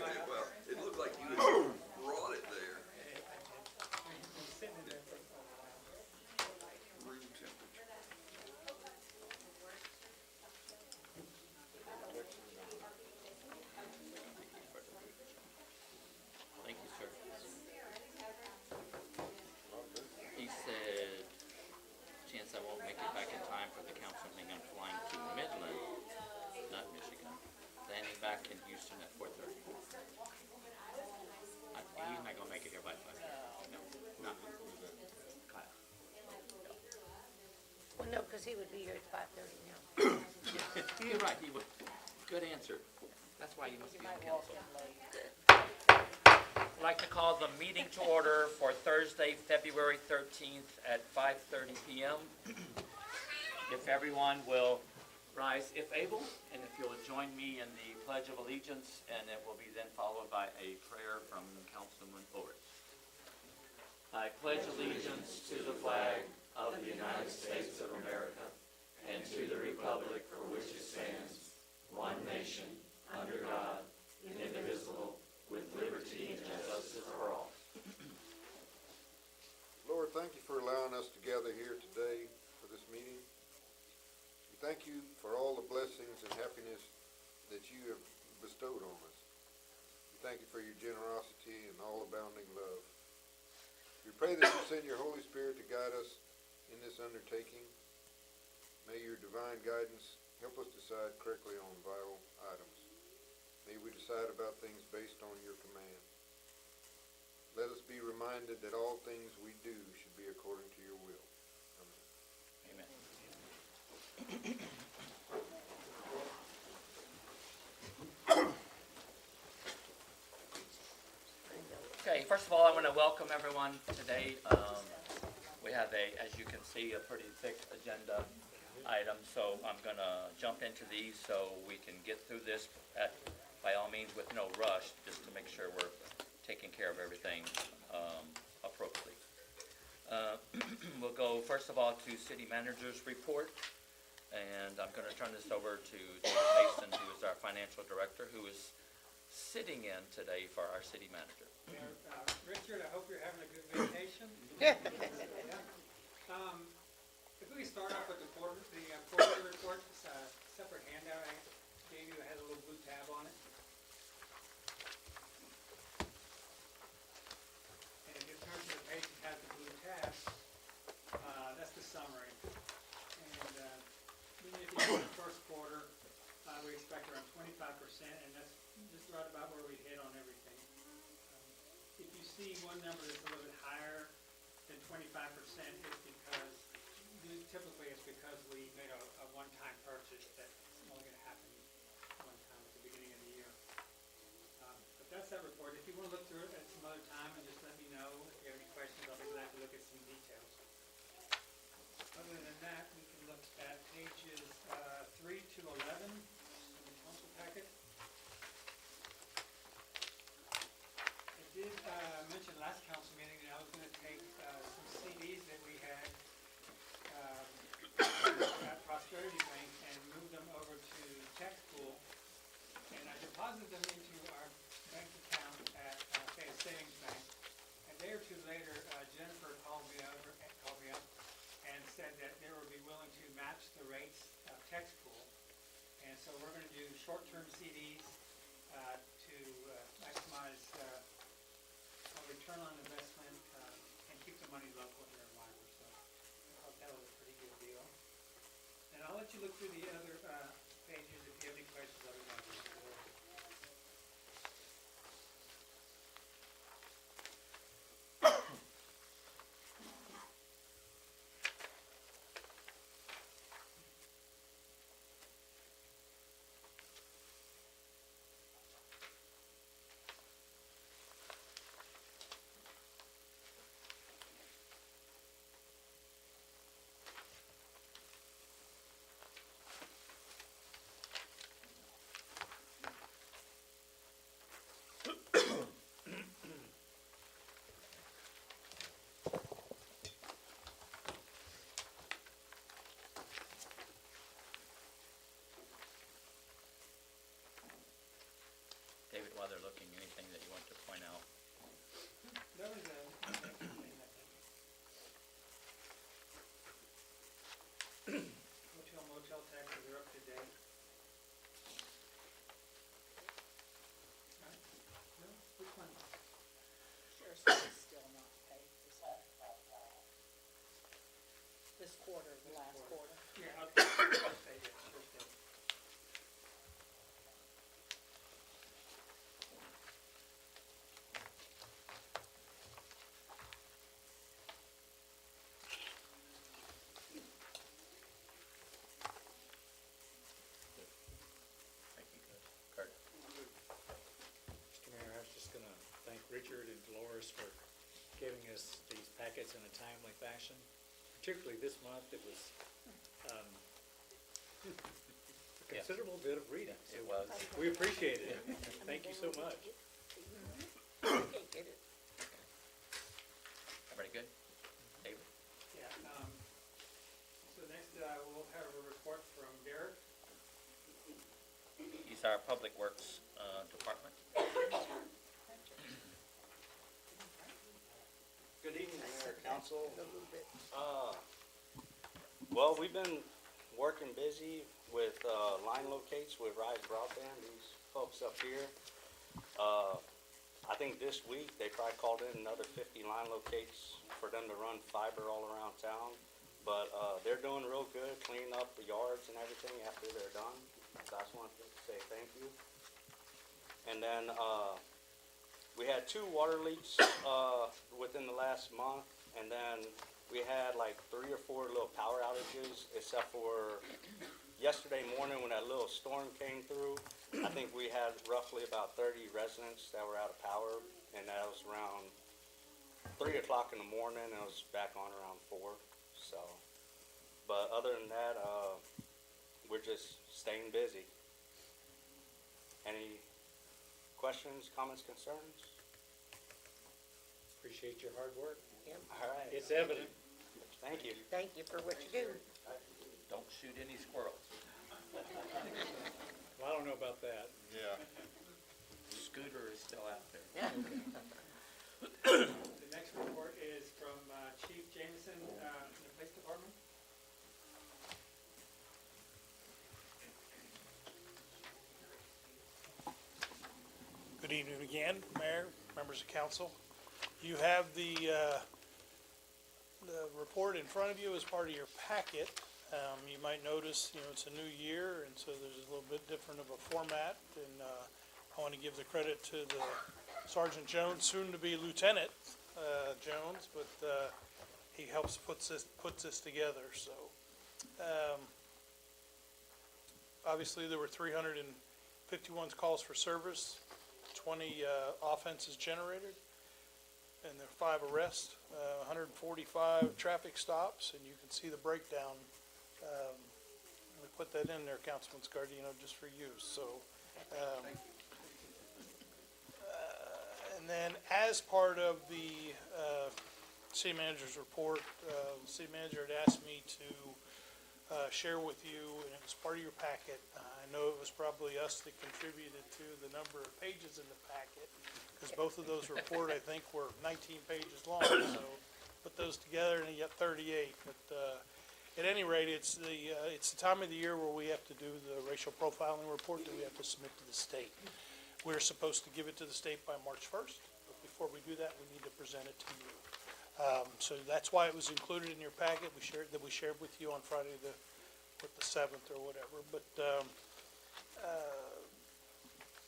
Well, it looked like you had brought it there. Room temperature. Thank you, sir. He said, chance I won't make it back in time for the council meeting. I'm flying to Midland, not Michigan. Landing back in Houston at 4:30. He's not gonna make it here by 5:30. No, not Kyle. Well, no, because he would be here at 5:30 now. You're right, he would. Good answer. That's why you must be on council. I'd like to call the meeting to order for Thursday, February 13th at 5:30 p.m. If everyone will rise if able, and if you'll join me in the Pledge of Allegiance, and it will be then followed by a prayer from Councilman Forrest. I pledge allegiance to the flag of the United States of America and to the republic for which it stands, one nation, under God, indivisible, with liberty and justice for all. Lord, thank you for allowing us to gather here today for this meeting. We thank you for all the blessings and happiness that you have bestowed on us. We thank you for your generosity and all abounding love. We pray that you send your Holy Spirit to guide us in this undertaking. May your divine guidance help us decide correctly on vital items. May we decide about things based on your command. Let us be reminded that all things we do should be according to your will. Amen. Amen. Okay, first of all, I want to welcome everyone today. We have as you can see, a pretty thick agenda item, so I'm going to jump into these so we can get through this by all means with no rush, just to make sure we're taking care of everything appropriately. We'll go first of all to City Manager's report, and I'm going to turn this over to David Mason, who is our Financial Director, who is sitting in today for our City Manager. Richard, I hope you're having a good vacation. If we start off with the quarterly report, it's a separate handout I gave you. It has a little blue tab on it. And if you turn to the page that has the blue tab, that's the summary. And then if you look at the first quarter, we expect around 25%, and that's just right about where we hit on everything. If you see one number that's a little bit higher than 25%, typically it's because we made a one-time purchase that's only going to happen one time at the beginning of the year. But that's that report. If you want to look through it at some other time, and just let me know if you have any questions, I'll be glad to look at some details. Other than that, we can look at pages 3 to 11 in the council packet. I did mention last council meeting that I was going to take some CDs that we had at Prosperity Bank and move them over to Tax Pool, and I deposited them into our bank account at Fayette Savings Bank. A day or two later, Jennifer called me up and said that they would be willing to match the rates of Tax Pool, and so we're going to do short-term CDs to maximize return on investment and keep the money local here in Weimar. So I thought that was a pretty good deal. And I'll let you look through the other pages if you have any questions. this quarter, the last quarter. Yeah, okay, first day, yeah, first day. Thank you, Kurt. Mr. Mayor, I was just gonna thank Richard and Dolores for giving us these packets in a timely fashion. Particularly this month, it was, a considerable bit of reading. So It was. we appreciated it. Thank you so much. Can't get it. Everybody good? David? Yeah, so next, we'll have a report from Derek. He's our Public Works Department. Good evening, Mayor, Council. A little bit. Well, we've been working busy with line locates with Rise Broadband, these folks up here. I think this week, they probably called in another 50 line locates for them to run fiber all around town. But they're doing real good, cleaning up the yards and everything after they're done. So I just wanted to say thank you. And then we had 2 water leaks within the last month, and then we had like 3 or 4 little power outages, except for yesterday morning when that little storm came through. I think we had roughly about 30 residents that were out of power, and that was around 3 o'clock in the morning, and it was back on around 4. So, but other than that, we're just staying busy. Any questions, comments, concerns? Appreciate your hard work. All right. It's evident. Thank you. Thank you for what you do. Don't shoot any squirrels. Well, I don't know about that. Yeah. Scooter is still out there. The next report is from Chief Jameson, the Police Department. Good evening again, Mayor, members of council. You have the report in front of you as part of your packet. You might notice, it's a new year, and so there's a little bit different of a format. And I want to give the credit to the Sergeant Jones, soon to be Lieutenant Jones, but he helps puts this together. So obviously, there were 351 calls for service, 20 offenses generated, and there are 5 arrests, 145 traffic stops, and you can see the breakdown. We put that in there, Councilman Scardino, just for you. So, and then as part of the city manager's report, the city manager had asked me to share with you, and it was part of your packet. I know it was probably us that contributed to the number of pages in the packet, because both of those report, I think, were 19 pages long. So put those together and you get 38. But at any rate, it's the time of the year where we have to do the racial profiling report that we have to submit to the state. We're supposed to give it to the state by March 1st, but before we do that, we need to present it to you. So that's why it was included in your packet. We shared with you on Friday the 7th or whatever. But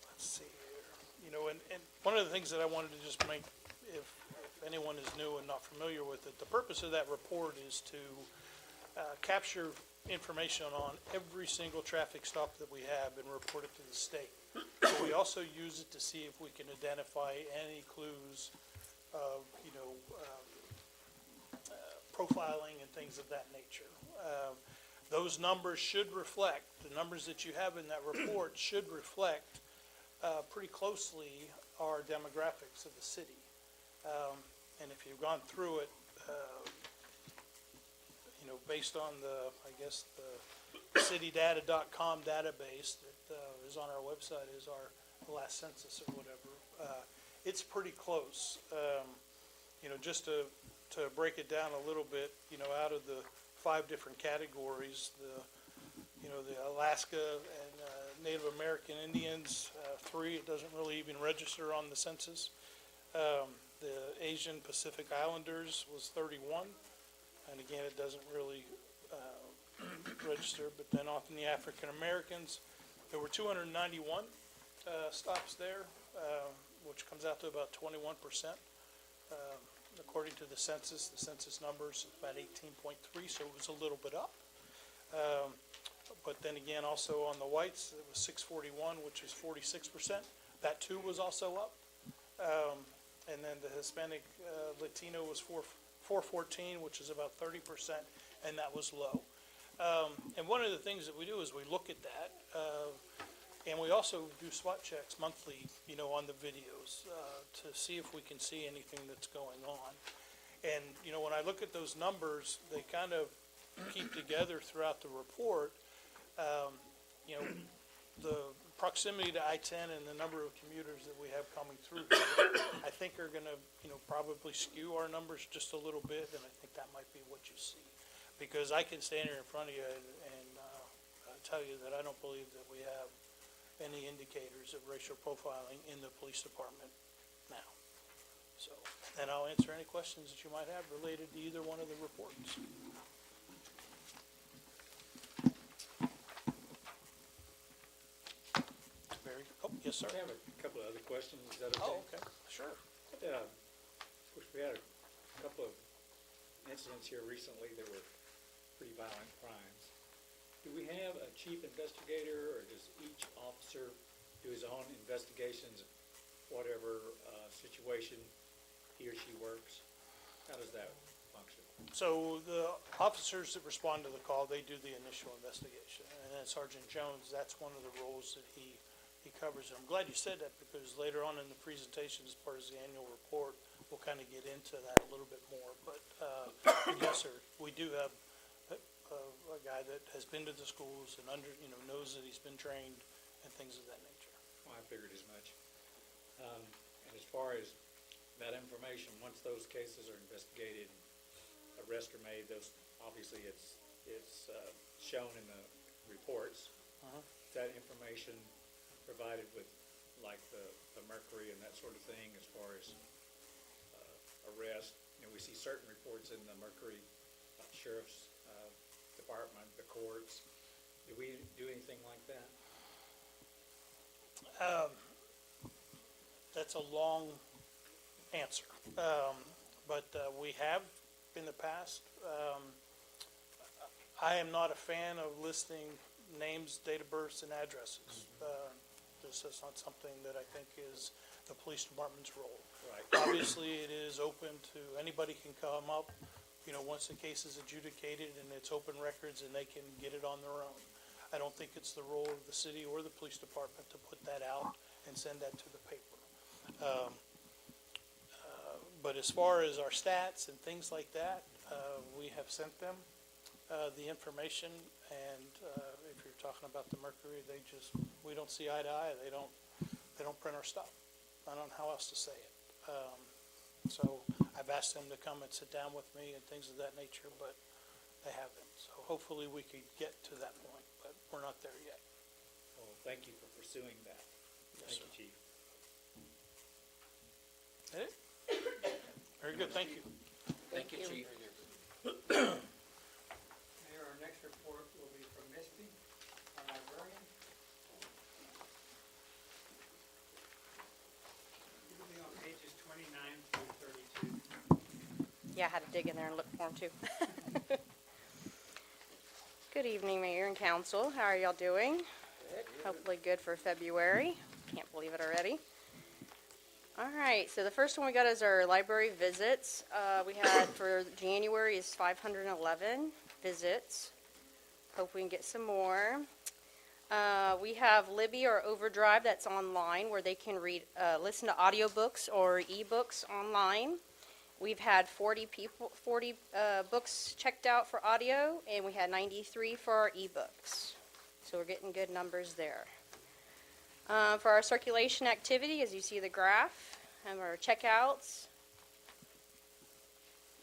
let's see here. And one of the things that I wanted to just make, if anyone is new and not familiar with it, the purpose of that report is to capture information on every single traffic stop that we have and report it to the state. But we also use it to see if we can identify any clues of, profiling and things of that nature. Those numbers should reflect, the numbers that you have in that report should reflect pretty closely our demographics of the city. And if you've gone through it, based on the citydata.com database that is on our website, is our last census or whatever, it's pretty close. Just to break it down a little bit, out of the 5 different categories, the Alaska and Native American Indians, 3, it doesn't really even register on the census. The Asian Pacific Islanders was 31, and again, it doesn't really registered, but then on the African Americans, there were 291 stops there, which comes out to about 21%. According to the census numbers, about 18.3, so it was a little bit up. But then again, also on the whites, it was 641, which is 46%. That too was also up. And then the Hispanic Latino was 414, which is about 30%, and that was low. And one of the things that we do is we look at that, and we also do SWOT checks monthly, on the videos, to see if we can see anything that's going on. And, when I look at those numbers, they kind of keep together throughout the report. The proximity to I-10 and the number of commuters that we have coming through, I think are gonna, probably skew our numbers just a little bit, and I think that might be what you see. Because I can stand here in front of you and tell you that I don't believe that we have any indicators of racial profiling in the police department now. So, and I'll answer any questions that you might have related to either one of the reports. Yes, sir. I have a couple of other questions, is that okay? Oh, okay, sure. Of course, we had a couple of incidents here recently that were pretty violent crimes. Do we have a chief investigator, or does each officer do his own investigations, whatever situation he or she works? How does that function? So the officers that respond to the call, they do the initial investigation. And then Sergeant Jones, that's one of the roles that he covers. And I'm glad you said that, because later on in the presentation, as part of the annual report, we'll kind of get into that a little bit more. But yes, sir, we do have a guy that has been to the schools and knows that he's been trained and things of that nature. Well, I figured as much. And as far as that information, once those cases are investigated, arrests are made, those, obviously it's shown in the reports. Is that information provided with, like, the mercury and that sort of thing, as far as arrest? We see certain reports in the mercury, sheriff's department, the courts. Do we do anything like that? That's a long answer. But we have in the past. I am not a fan of listing names, date of births, and addresses. This is not something that I think is the police department's role. Right. Obviously, it is open to, anybody can come up, once the case is adjudicated and it's open records, and they can get it on their own. I don't think it's the role of the city or the police department to put that out and send that to the paper. But as far as our stats and things like that, we have sent them the information, and if you're talking about the mercury, we don't see eye to eye. They don't print our stuff. I don't know how else to say it. So I've asked them to come and sit down with me and things of that nature, but they haven't. So hopefully we could get to that point, but we're not there yet. Well, thank you for pursuing that. Yes, Thank you, Chief. Eh? Very good, thank you. Thank you, Chief. Mayor, our next report will be from Misty, our librarian. It will be on pages 29 through 32. Yeah, I had to dig in there and look for them too. Good evening, Mayor and Council. How are y'all doing? Hopefully good for February. Can't believe it already. All right, so the first one we got is our library visits. We had for January is 511 visits. Hope we can get some more. We have Libby or Overdrive that's online, where they can listen to audiobooks or ebooks online. We've had 40 books checked out for audio, and we had 93 for our ebooks. So we're getting good numbers there. For our circulation activity, as you see the graph, and our checkouts,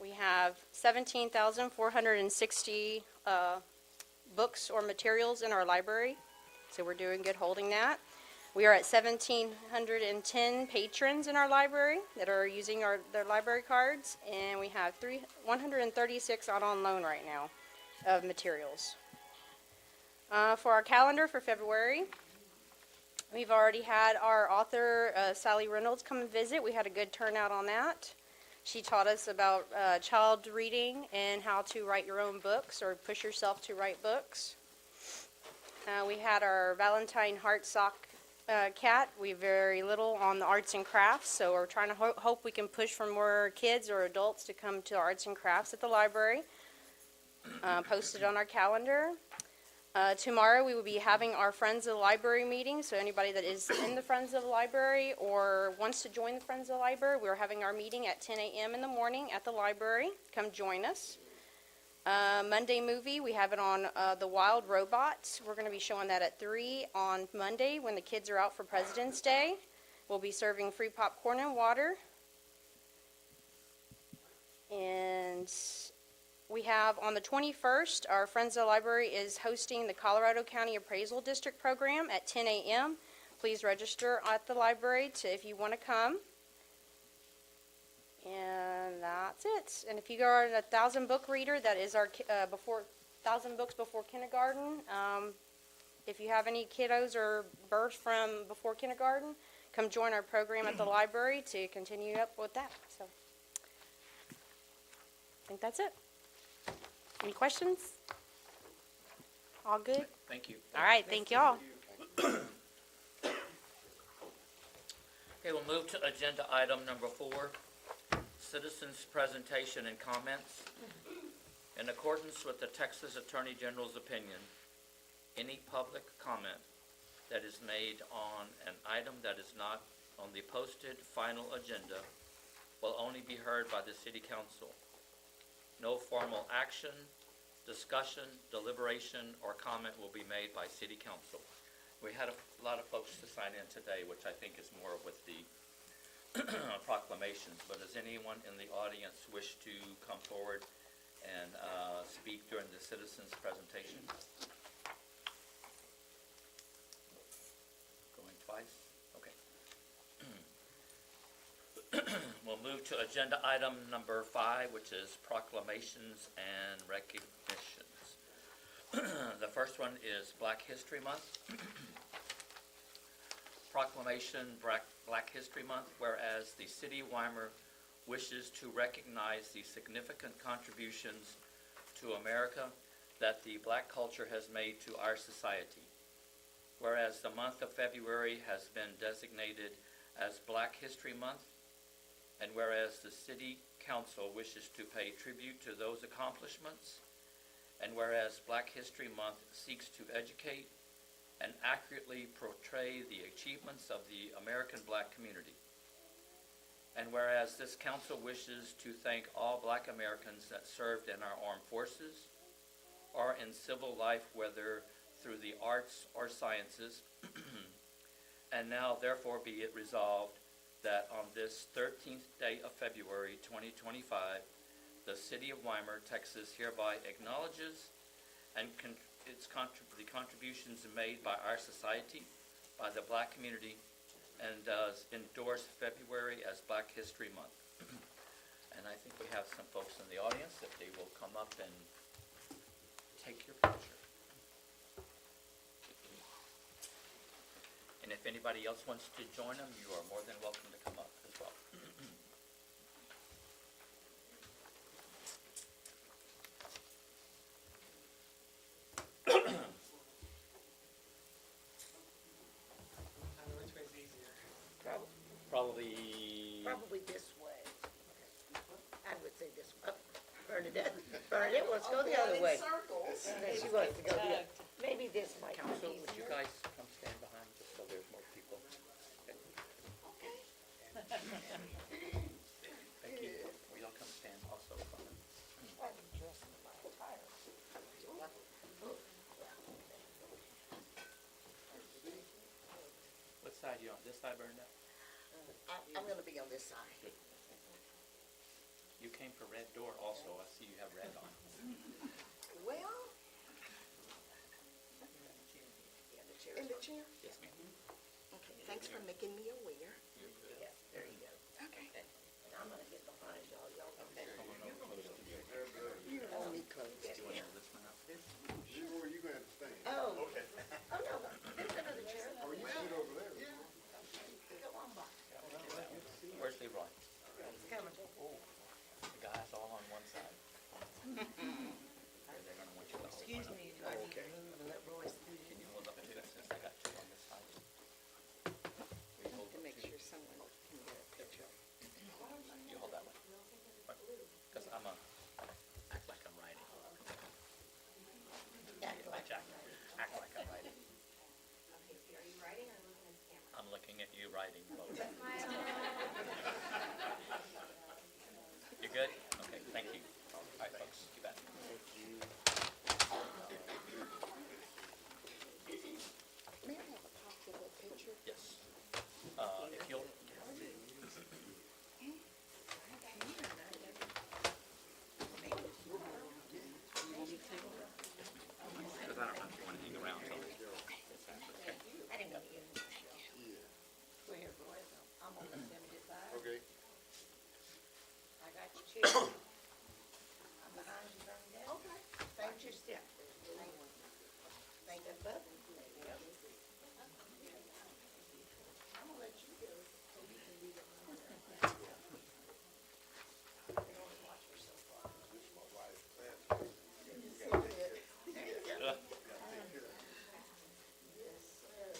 we have 17,460 books or materials in our library. So we're doing good holding that. We are at 1,710 patrons in our library that are using their library cards, and we have 136 out on loan right now of materials. For our calendar for February, we've already had our author, Sally Reynolds, come and visit. We had a good turnout on that. She taught us about child reading and how to write your own books or push yourself to write books. We had our Valentine Heart Sock cat. We have very little on the arts and crafts, so we're trying to hope we can push for more kids or adults to come to arts and crafts at the library. Posted on our calendar. Tomorrow we will be having our Friends of the Library meeting, so anybody that is in the Friends of the Library or wants to join the Friends of the Library, we're having our meeting at 10 a.m. in the morning at the library. Come join us. Monday movie, we have it on The Wild Robots. We're going to be showing that at 3 on Monday when the kids are out for President's Day. We'll be serving free popcorn and water. And we have on the 21st, our Friends of the Library is hosting the Colorado County Appraisal District program at 10 a.m. Please register at the library if you want to come. And that's it. And if you are a 1,000 book reader, that is our 1,000 books before kindergarten. If you have any kiddos or births from before kindergarten, come join our program at the library to continue up with that. So, I think that's it. Any questions? All good? Thank you. All right, thank y'all. Okay, we'll move to agenda item number 4, citizens' presentation and comments. In accordance with the Texas Attorney General's opinion, any public comment that is made on an item that is not on the posted final agenda will only be heard by the City Council. No formal action, discussion, deliberation, or comment will be made by City Council. We had a lot of folks to sign in today, which I think is more with the proclamations, but does anyone in the audience wish to come forward and speak during the citizens' presentation? Going twice? Okay. We'll move to agenda item number 5, which is proclamations and recognitions. The first one is Black History Month. Proclamation Black History Month, whereas the City of Weimar wishes to recognize the significant contributions to America that the black culture has made to our society. Whereas the month of February has been designated as Black History Month, and whereas the City Council wishes to pay tribute to those accomplishments, and whereas Black History Month seeks to educate and accurately portray the achievements of the American black community. And whereas this council wishes to thank all black Americans that served in our armed forces or in civil life, whether through the arts or sciences, and now therefore be it resolved that on this 13th day of February 2025, the City of Weimar, Texas hereby acknowledges and the contributions made by our society, by the black community, and does endorse February as Black History Month. And I think we have some folks in the audience, if they will come up and take your picture. And if anybody else wants to join them, you are more than welcome to come up as well. I don't know which way's easier. Probably this way. I would say this way. Bernadette, let's go the other way. She wants to go the other. Maybe this might be Council, would you easier. guys come stand behind just so there's more people? Thank you. Will y'all come stand also? What side are you on? This side, Bernadette? I'm gonna be on this side. Good. You came for red door also. I see you have red on. Well, Yeah, in the chair? Yes, ma'am. Okay, thanks for making me aware. You're good. Yeah, there you go. Okay. I'm gonna get behind y'all, okay? You only close. Do you want to hold this one up? Where you going to stand? Oh, They're gonna want you to hold Excuse one up. me, do I need to move and let Royce do Can this? you hold up two since I got two on this side? Will you hold To up make two? sure someone can get a picture. You hold that one. Because I'm a, act like I'm writing. Act like Jack, act like I'm writing. Okay, so are you writing or looking at the camera? I'm looking at you writing both. You good? Okay, thank you. All right, folks, you bet. May I have a copy of that picture? Yes. If you'll, because I don't know if you want to hang around till they I didn't want to get in. Go ahead, Royce, I'm gonna let them decide. Okay. I got your chair. I'm behind you, Bernadette. Okay. Thank your step. Thank you, bud. Yep. I'm gonna let you go, so you can be the one. They only watch her so far. There you go. Yes, sir.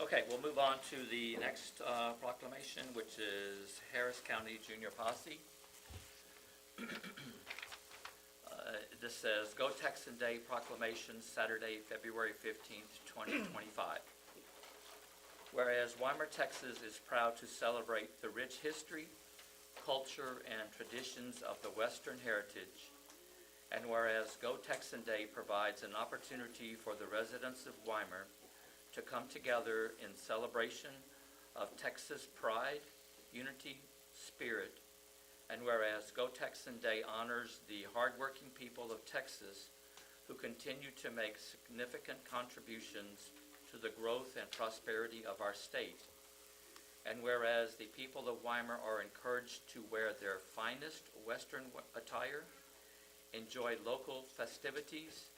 Okay, we'll move on to the next proclamation, which is Harris County Junior Posse. This says, Go Texan Day Proclamation, Saturday, February 15th, 2025. Whereas Weimar, Texas is proud to celebrate the rich history, culture, and traditions of the Western heritage, and whereas Go Texan Day provides an opportunity for the residents of Weimar to come together in celebration of Texas pride, unity, spirit, and whereas Go Texan Day honors the hardworking people of Texas who continue to make significant contributions to the growth and prosperity of our state, and whereas the people of Weimar are encouraged to wear their finest Western attire, enjoy local festivities,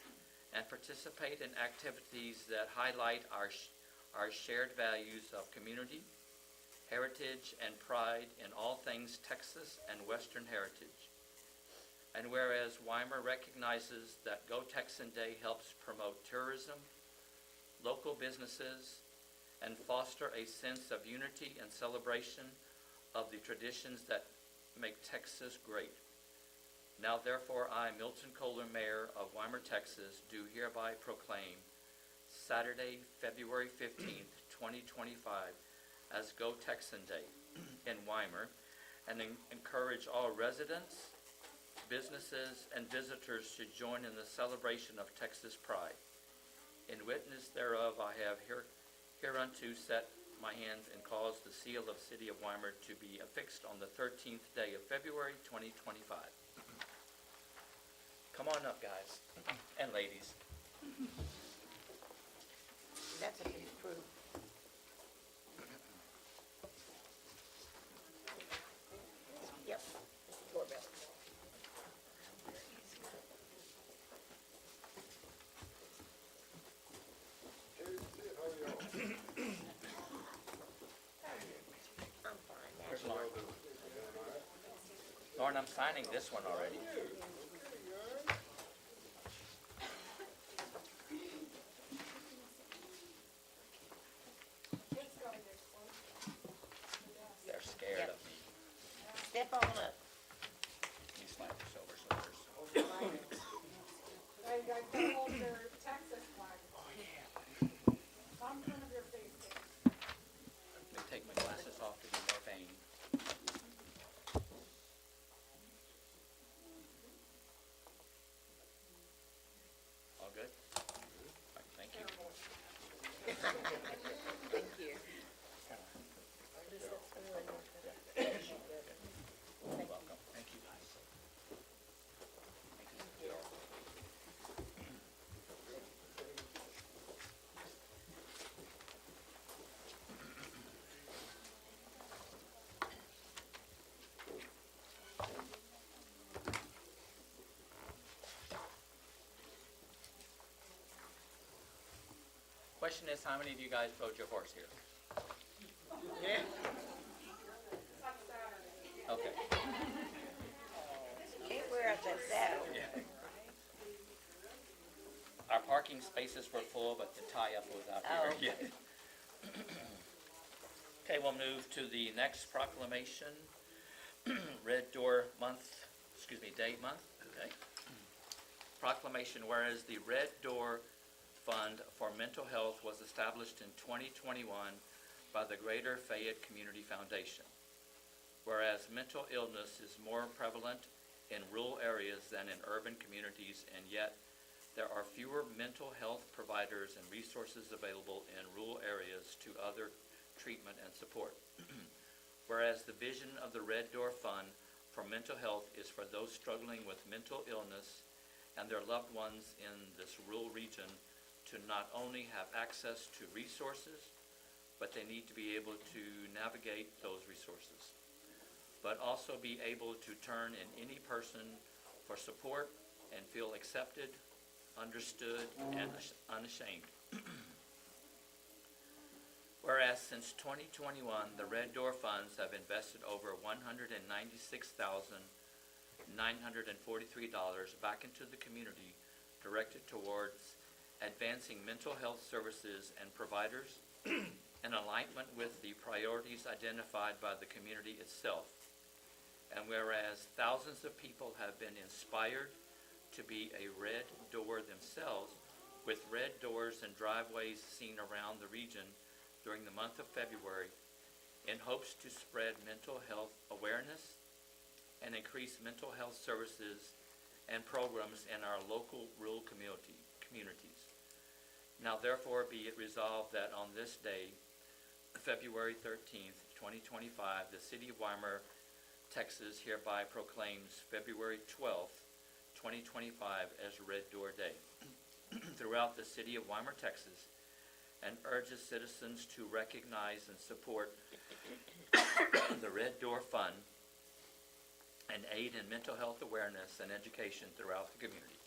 and participate in activities that highlight our shared values of community, heritage, and pride in all things Texas and Western heritage. And whereas Weimar recognizes that Go Texan Day helps promote tourism, local businesses, and foster a sense of unity and celebration of the traditions that make Texas great. Now therefore I, Milton Kohler, Mayor of Weimar, Texas, do hereby proclaim Saturday, February 15th, 2025 as Go Texan Day in Weimar, and encourage all residents, businesses, and visitors to join in the celebration of Texas pride. In witness thereof, I have hereunto set my hands and caused the seal of City of Weimar to be affixed on the 13th day of February 2025. Come on up, guys and ladies. That's a big proof. Yep, doorbell. I'm fine. Where's Lauren? Lauren, I'm signing this one already. They're scared of me. Step on up. You slide this over so there's. Now you guys gotta hold your Texas flag. Come in front of your face, please. Let me take my glasses off to be more vain. All good? All right, thank you. Thank you. You're welcome. Thank you, guys. Thank you. Question is, how many of you guys rode your horse here? Yeah. Okay. Can't wear out that saddle. Our parking spaces were full, but the tie-up was out Oh, here. Yeah. Okay, we'll move to the next proclamation. Red Door Month, Day Month, okay. Proclamation, whereas the Red Door Fund for Mental Health was established in 2021 by the Greater Fayette Community Foundation. Whereas mental illness is more prevalent in rural areas than in urban communities, and yet there are fewer mental health providers and resources available in rural areas to other treatment and support. Whereas the vision of the Red Door Fund for Mental Health is for those struggling with mental illness and their loved ones in this rural region to not only have access to resources, but they need to be able to navigate those resources, but also be able to turn in any person for support and feel accepted, understood, and unashamed. Whereas since 2021, the Red Door Funds have invested over $196,943 back into the community, directed towards advancing mental health services and providers in alignment with the priorities identified by the community itself. And whereas thousands of people have been inspired to be a red door themselves, with red doors and driveways seen around the region during the month of February, in hopes to spread mental health awareness and increase mental health services and programs in our local rural communities. Now therefore be it resolved that on this day, February 13th, 2025, the City of Weimar, Texas hereby proclaims February 12th, 2025 as Red Door Day throughout the City of Weimar, Texas, and urges citizens to recognize and support the Red Door Fund and aid in mental health awareness and education throughout the community.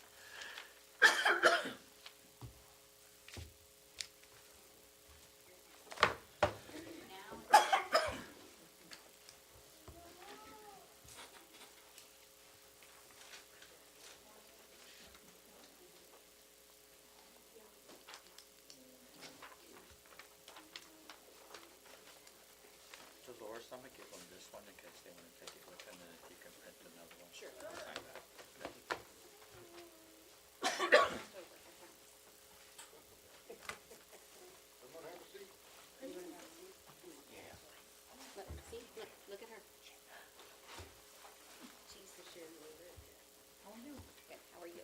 Dolores, I'm gonna give them this one in case they wanna take it with them, and if you can print another one. Sure. Someone have a seat? See, look at her. She's the Sharon Weaver. How are you? Good, how are you?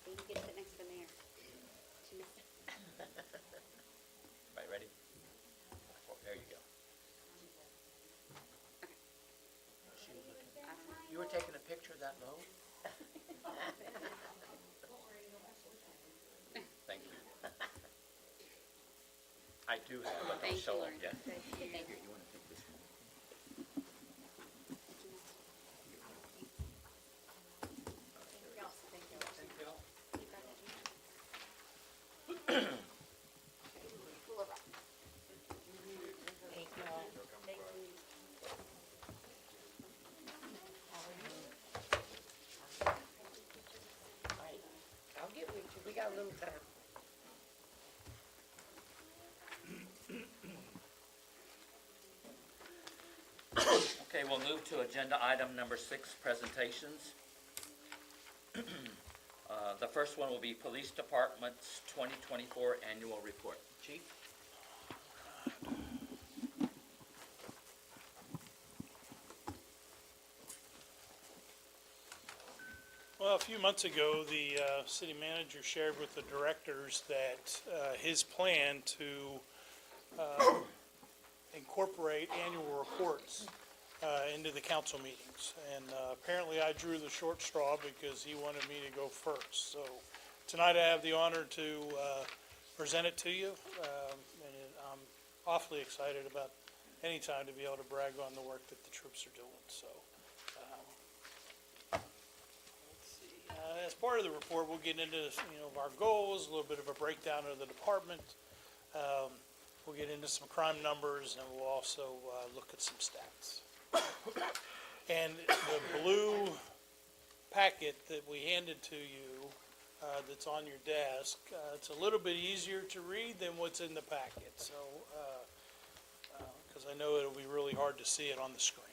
Can you get it next to the mayor? She missed it. Right, ready? Oh, there you go. You were taking a picture of that load? Thank you. I do have, but don't Thank you, show up Lauren. yet. Thank you. Here, you wanna take this one? Thank you. Thank you all. You got that, Gina? Pull over. Thank you all. All right, I'll get with you, we got a little time. Okay, we'll move to agenda item number 6, presentations. The first one will be Police Department's 2024 Annual Report. Chief? Well, a few months ago, the city manager shared with the directors that his plan to incorporate annual reports into the council meetings. And apparently I drew the short straw because he wanted me to go first. So tonight I have the honor to present it to you. And I'm awfully excited about any time to be able to brag on the work that the troops are doing. So as part of the report, we'll get into, our goals, a little bit of a breakdown of the department, We'll get into some crime numbers, and we'll also look at some stats. And the blue packet that we handed to you, that's on your desk, it's a little bit easier to read than what's in the packet, so, because I know it'll be really hard to see it on the screen.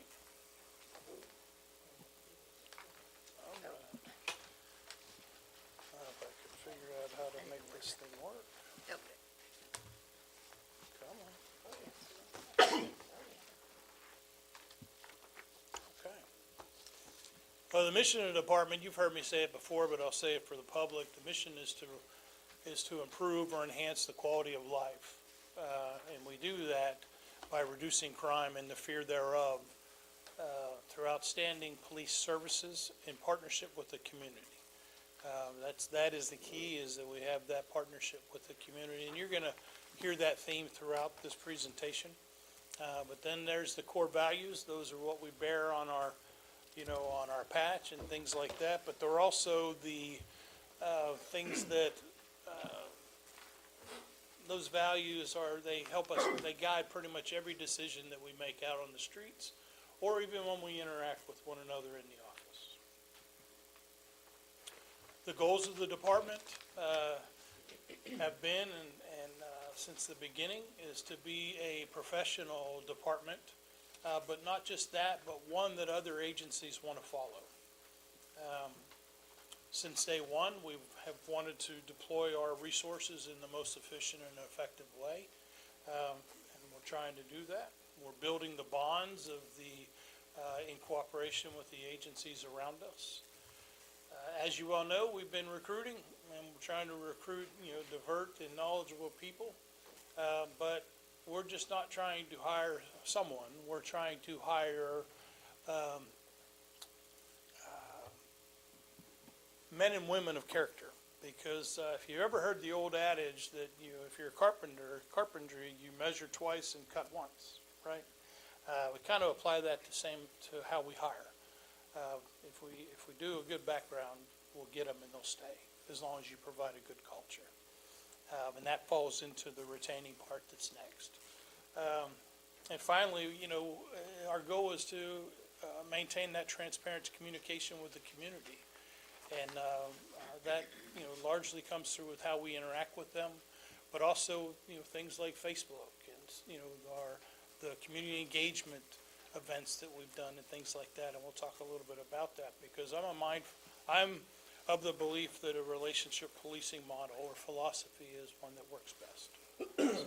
If I can figure out how to make this thing work. Come on. Okay. Well, the mission of the department, you've heard me say it before, but I'll say it for the public. The mission is to improve or enhance the quality of life. And we do that by reducing crime and the fear thereof through outstanding police services in partnership with the community. That is the key, is that we have that partnership with the community. And you're going to hear that theme throughout this presentation. But then there's the core values. Those are what we bear on our, on our patch and things like that. But they're also the things that those values are, they help us, they guide pretty much every decision that we make out on the streets, or even when we interact with one another in the office. The goals of the department have been, and since the beginning, is to be a professional department, but not just that, but one that other agencies want to follow. Since day one, we have wanted to deploy our resources in the most efficient and effective way, and we're trying to do that. We're building the bonds of in cooperation with the agencies around us. As you all know, we've been recruiting, and we're trying to recruit, divert and knowledgeable people, but we're just not trying to hire someone. We're trying to hire men and women of character, because if you ever heard the old adage that if you're a carpentry, you measure twice and cut once, right? We kind of apply that to how we hire. If we do a good background, we'll get them and they'll stay, as long as you provide a good culture. And that falls into the retaining part that's next. And finally, our goal is to maintain that transparent communication with the community. And that, largely comes through with how we interact with them, but also, things like Facebook and, the community engagement events that we've done and things like that. And we'll talk a little bit about that, because I'm of the belief that a relationship policing model or philosophy is one that works best. So,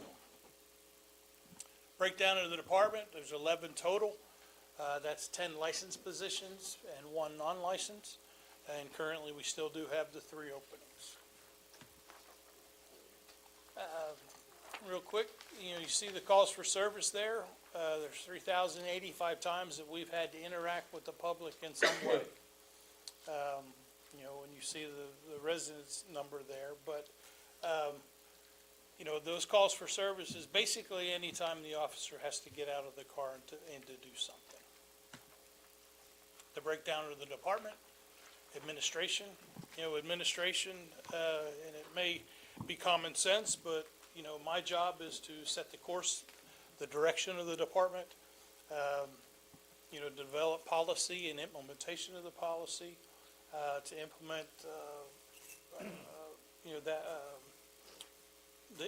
breakdown of the department, there's 11 total. That's 10 licensed positions and 1 non-licensed. And currently, we still do have the 3 openings. Real quick, you see the calls for service there. There's 3,085 times that we've had to interact with the public in some way. When you see the residence number there, but those calls for service is basically any time the officer has to get out of the car and to do something. The breakdown of the department. Administration, administration, and it may be common sense, but, my job is to set the course, the direction of the department, develop policy and implementation of the policy, to implement,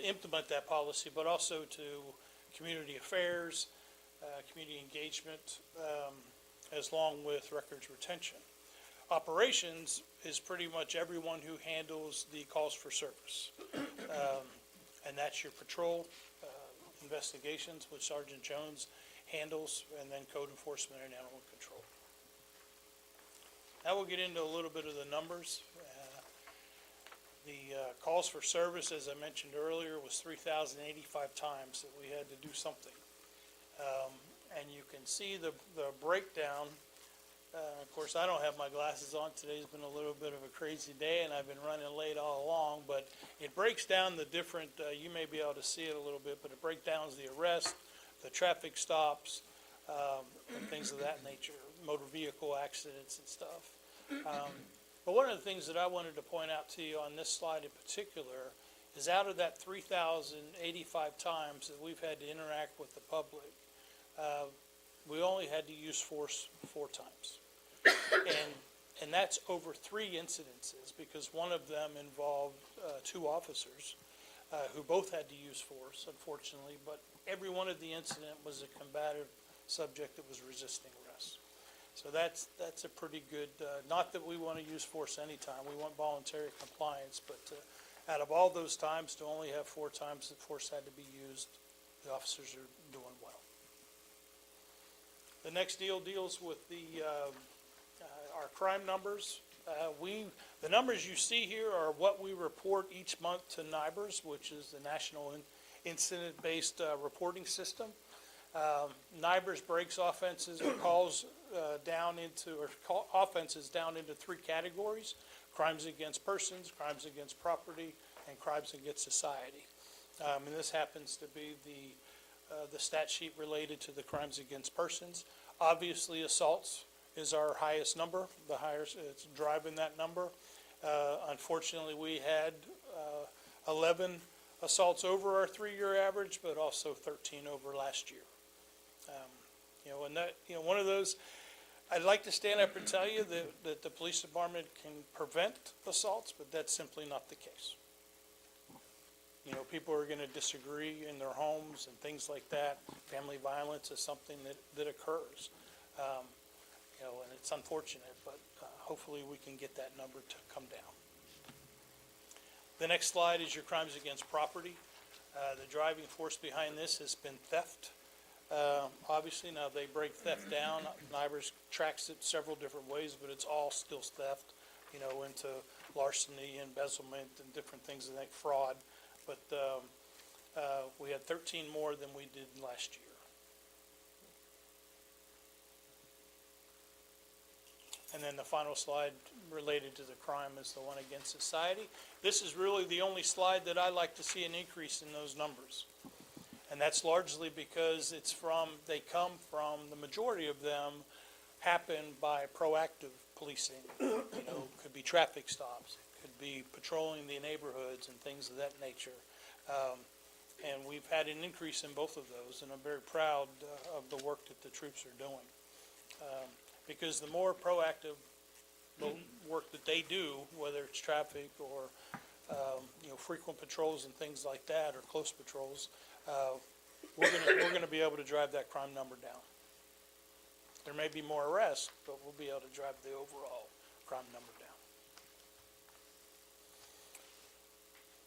implement that policy, but also to community affairs, community engagement, as long with records retention. Operations is pretty much everyone who handles the calls for service. And that's your patrol, investigations, which Sergeant Jones handles, and then code enforcement and animal control. Now we'll get into a little bit of the numbers. The calls for service, as I mentioned earlier, was 3,085 times that we had to do something. And you can see the breakdown. Of course, I don't have my glasses on. Today's been a little bit of a crazy day, and I've been running late all along, but it breaks down the different, you may be able to see it a little bit, but it breaks down the arrest, the traffic stops, and things of that nature, motor vehicle accidents and stuff. But one of the things that I wanted to point out to you on this slide in particular is out of that 3,085 times that we've had to interact with the public, we only had to use force 4 times. And that's over 3 incidences, because one of them involved 2 officers who both had to use force, unfortunately, but every one of the incident was a combative subject that was resisting arrest. So that's a pretty good, not that we want to use force anytime, we want voluntary compliance, but out of all those times, to only have 4 times that force had to be used, the officers are doing well. The next deal deals with our crime numbers. The numbers you see here are what we report each month to NIBRS, which is the National Incident-Based Reporting System. NIBRS breaks offenses or offenses down into 3 categories: crimes against persons, crimes against property, and crimes against society. And this happens to be the stat sheet related to the crimes against persons. Obviously, assaults is our highest number. The highest, it's driving that number. Unfortunately, we had 11 assaults over our 3-year average, but also 13 over last year. And that, one of those, I'd like to stand up and tell you that the police department can prevent assaults, but that's simply not the case. People are going to disagree in their homes and things like that. Family violence is something that occurs. And it's unfortunate, but hopefully we can get that number to come down. The next slide is your crimes against property. The driving force behind this has been theft. Obviously, now they break theft down. NIBRS tracks it several different ways, but it's all still theft, into larceny, embezzlement, and different things like fraud. But we had 13 more than we did last year. And then the final slide related to the crime is the one against society. This is really the only slide that I like to see an increase in those numbers. And that's largely because they come from, the majority of them happen by proactive policing. Could be traffic stops, could be patrolling the neighborhoods and things of that nature. And we've had an increase in both of those, and I'm very proud of the work that the troops are doing. Because the more proactive work that they do, whether it's traffic or frequent patrols and things like that, or close patrols, we're going to be able to drive that crime number down. There may be more arrests, but we'll be able to drive the overall crime number down.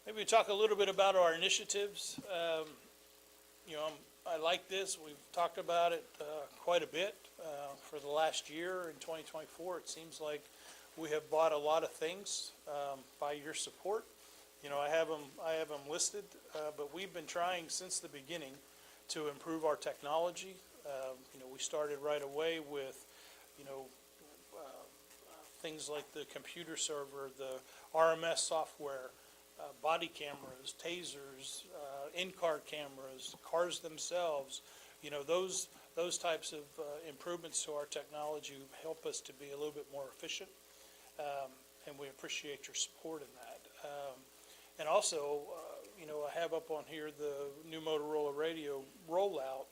Maybe we talk a little bit about our initiatives. I like this. We've talked about it quite a bit for the last year. In 2024, it seems like we have bought a lot of things by your support. I have them listed, but we've been trying since the beginning to improve our technology. We started right away with, things like the computer server, the RMS software, body cameras, tasers, in-car cameras, cars themselves. Those types of improvements to our technology help us to be a little bit more efficient, and we appreciate your support in that. And also, I have up on here the new Motorola radio rollout.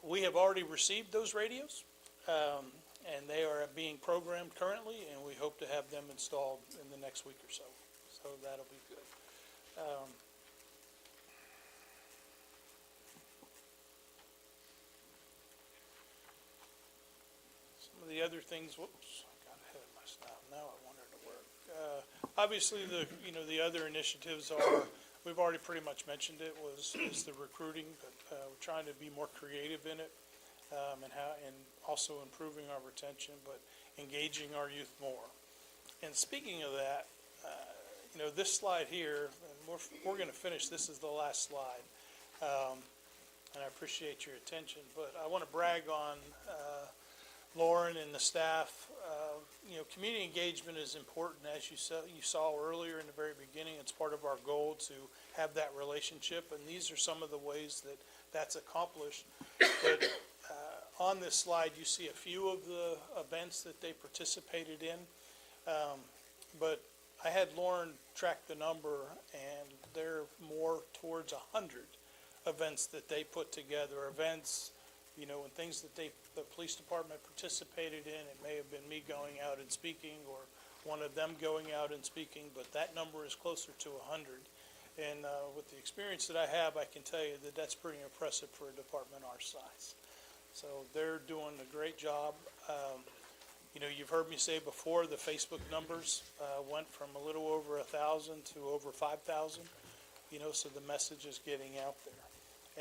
We have already received those radios, and they are being programmed currently, and we hope to have them installed in the next week or so. So that'll be good. Some of the other things, whoops, I got ahead of myself. Now I want her to work. Obviously, the other initiatives are, we've already pretty much mentioned it, is the recruiting, but we're trying to be more creative in it, and also improving our retention, but engaging our youth more. And speaking of that, this slide here, and we're going to finish. This is the last slide, and I appreciate your attention. But I want to brag on Lauren and the staff. Community engagement is important, as you saw earlier in the very beginning. It's part of our goal to have that relationship, and these are some of the ways that that's accomplished. But on this slide, you see a few of the events that they participated in. But I had Lauren track the number, and they're more towards 100 events that they put together, events, you know, and things that the police department participated in. It may have been me going out and speaking, or one of them going out and speaking, but that number is closer to 100. And with the experience that I have, I can tell you that that's pretty impressive for a department our size. So they're doing a great job. You know, you've heard me say before, the Facebook numbers went from a little over 1,000 to over 5,000. You know, so the message is getting out there.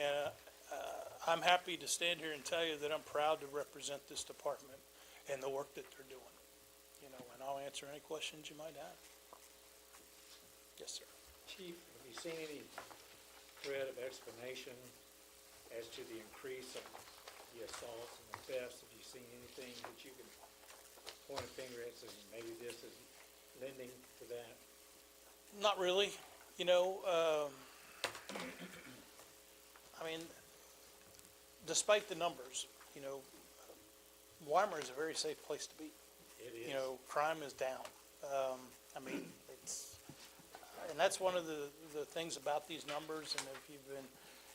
And I'm happy to stand here and tell you that I'm proud to represent this department and the work that they're doing. You know, and I'll answer any questions you might have. Yes, sir. Chief, have you seen any thread of explanation as to the increase of the assaults and the thefts? Have you seen anything that you can point a finger at, saying maybe this is lending to that? Not really. You know, I mean, despite the numbers, you know, Weimar is a very safe place to be. It is. You know, crime is down. I mean, it's, and that's one of the things about these numbers, and if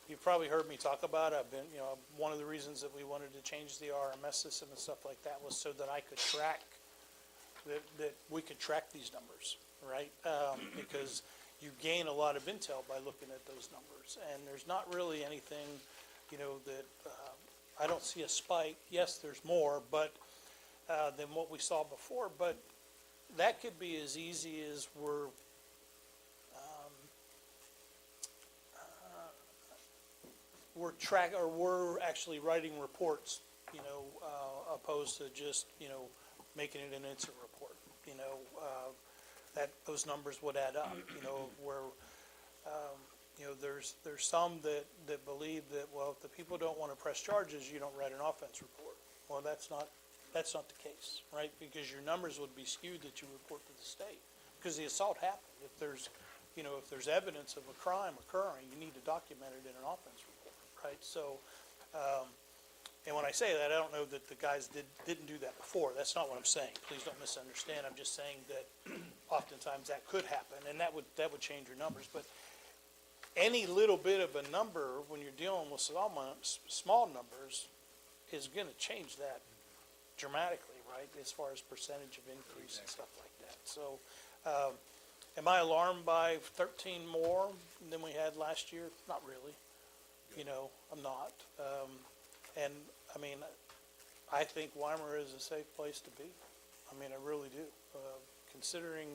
you've probably heard me talk about it. I've been, you know, one of the reasons that we wanted to change the RMS system and stuff like that was so that I could track, that we could track these numbers, right? Because you gain a lot of intel by looking at those numbers, and there's not really anything, you know, that, I don't see a spike. Yes, there's more, but, than what we saw before, but that could be as easy as we're actually writing reports, you know, opposed to just, you know, making it an incident report. You know, that those numbers would add up, you know, where, you know, there's some that believe that, well, if the people don't want to press charges, you don't write an offense report. Well, that's not the case, right? Because your numbers would be skewed that you report to the state, because the assault happened. If there's, you know, if there's evidence of a crime occurring, you need to document it in an offense report, right? So, and when I say that, I don't know that the guys didn't do that before. That's not what I'm saying. Please don't misunderstand. I'm just saying that oftentimes that could happen, and that would change your numbers. But any little bit of a number, when you're dealing with small numbers, is going to change that dramatically, right? As far as percentage of increase and stuff like that. So, am I alarmed by 13 more than we had last year? Not really. You know, I'm not. And I mean, I think Weimar is a safe place to be. I mean, I really do. Considering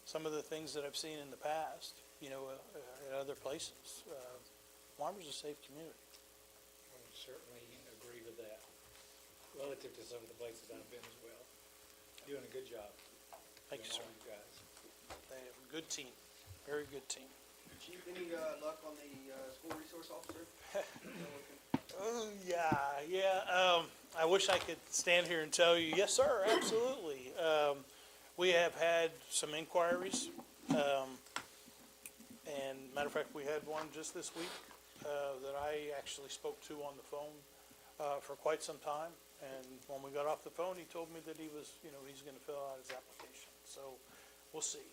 some of the things that I've seen in the past, you know, at other places, Weimar's a safe community. I would certainly agree with that, relative to some of the places I've been as well. Doing a good job. Thank you, sir. Doing all you guys. They have a good team, very good team. Chief, any luck on the school resource officer? Oh, yeah. I wish I could stand here and tell you, yes, sir, absolutely. We have had some inquiries, and matter of fact, we had one just this week that I actually spoke to on the phone for quite some time. And when we got off the phone, he told me that he was, you know, he's going to fill out his application. So we'll see.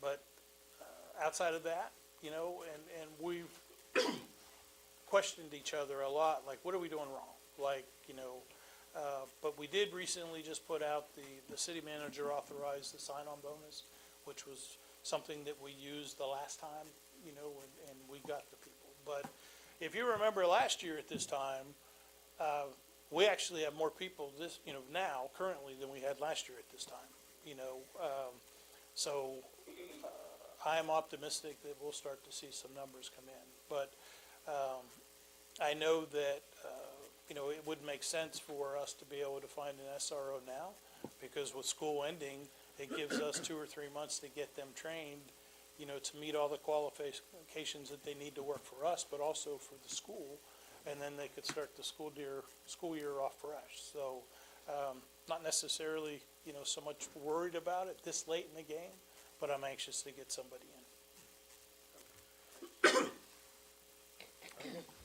But outside of that, you know, and we've questioned each other a lot, like, what are we doing wrong? Like, you know, but we did recently just put out the city manager authorized the sign-on bonus, which was something that we used the last time, you know, and we got the people. But if you remember last year at this time, we actually have more people now currently than we had last year at this time, you know. So I am optimistic that we'll start to see some numbers come in. But I know that, you know, it would make sense for us to be able to find an SRO now, because with school ending, it gives us 2 or 3 months to get them trained, you know, to meet all the qualifications that they need to work for us, but also for the school. And then they could start the school year off fresh. So not necessarily, you know, so much worried about it this late in the game, but I'm anxious to get somebody in.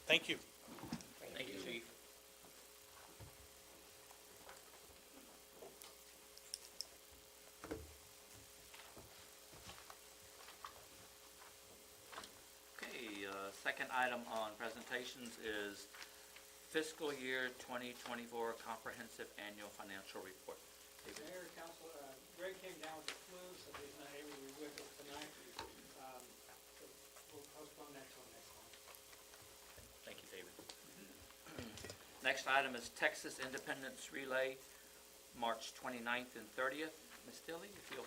Thank you. Thank you, Chief. second item on presentations is fiscal year 2024 comprehensive annual financial report. David? Mayor, council, Greg came down with the flu, so he's not able to be with us tonight. So we'll postpone that till next month. Thank you, David. Next item is Texas Independence Relay, March 29th and 30th. Ms. Tilly, if you'll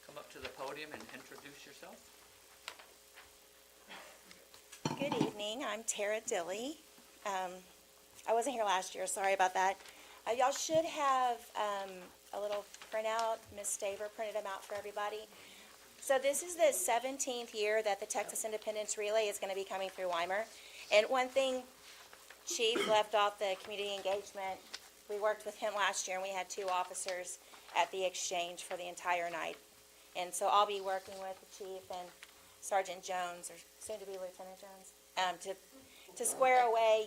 come up to the podium and introduce yourself. Good evening, I'm Tara Dilly. I wasn't here last year, sorry about that. Y'all should have a little printout. Ms. Staver printed them out for everybody. So this is the 17th year that the Texas Independence Relay is going to be coming through Weimar. And one thing, Chief left off the community engagement. We worked with him last year, and we had 2 officers at the exchange for the entire night. And so I'll be working with the chief and Sergeant Jones, or soon-to-be Lieutenant Jones, to square away,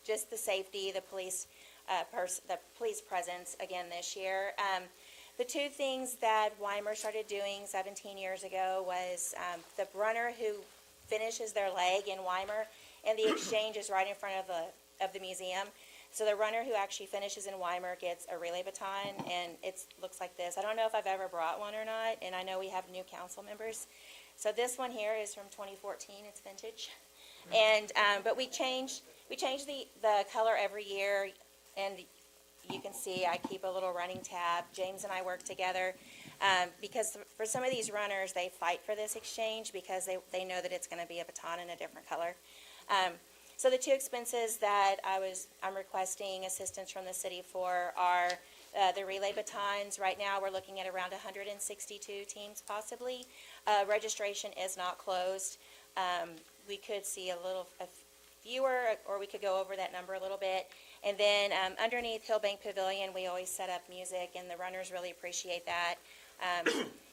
just the safety, the police presence again this year. The 2 things that Weimar started doing 17 years ago was the runner who finishes their leg in Weimar, and the exchange is right in front of the museum. So the runner who actually finishes in Weimar gets a relay baton, and it looks like this. I don't know if I've ever brought one or not, and I know we have new council members. So this one here is from 2014. It's vintage, and but we change the color every year, and you can see I keep a little running tab. James and I work together because for some of these runners, they fight for this exchange because they know that it's going to be a baton in a different color. So the 2 expenses that I'm requesting assistance from the city for are the relay batons. Right now, we're looking at around 162 teams possibly. Registration is not closed. We could see a fewer, or we could go over that number a little bit. And then underneath Hillbank Pavilion, we always set up music, and the runners really appreciate that.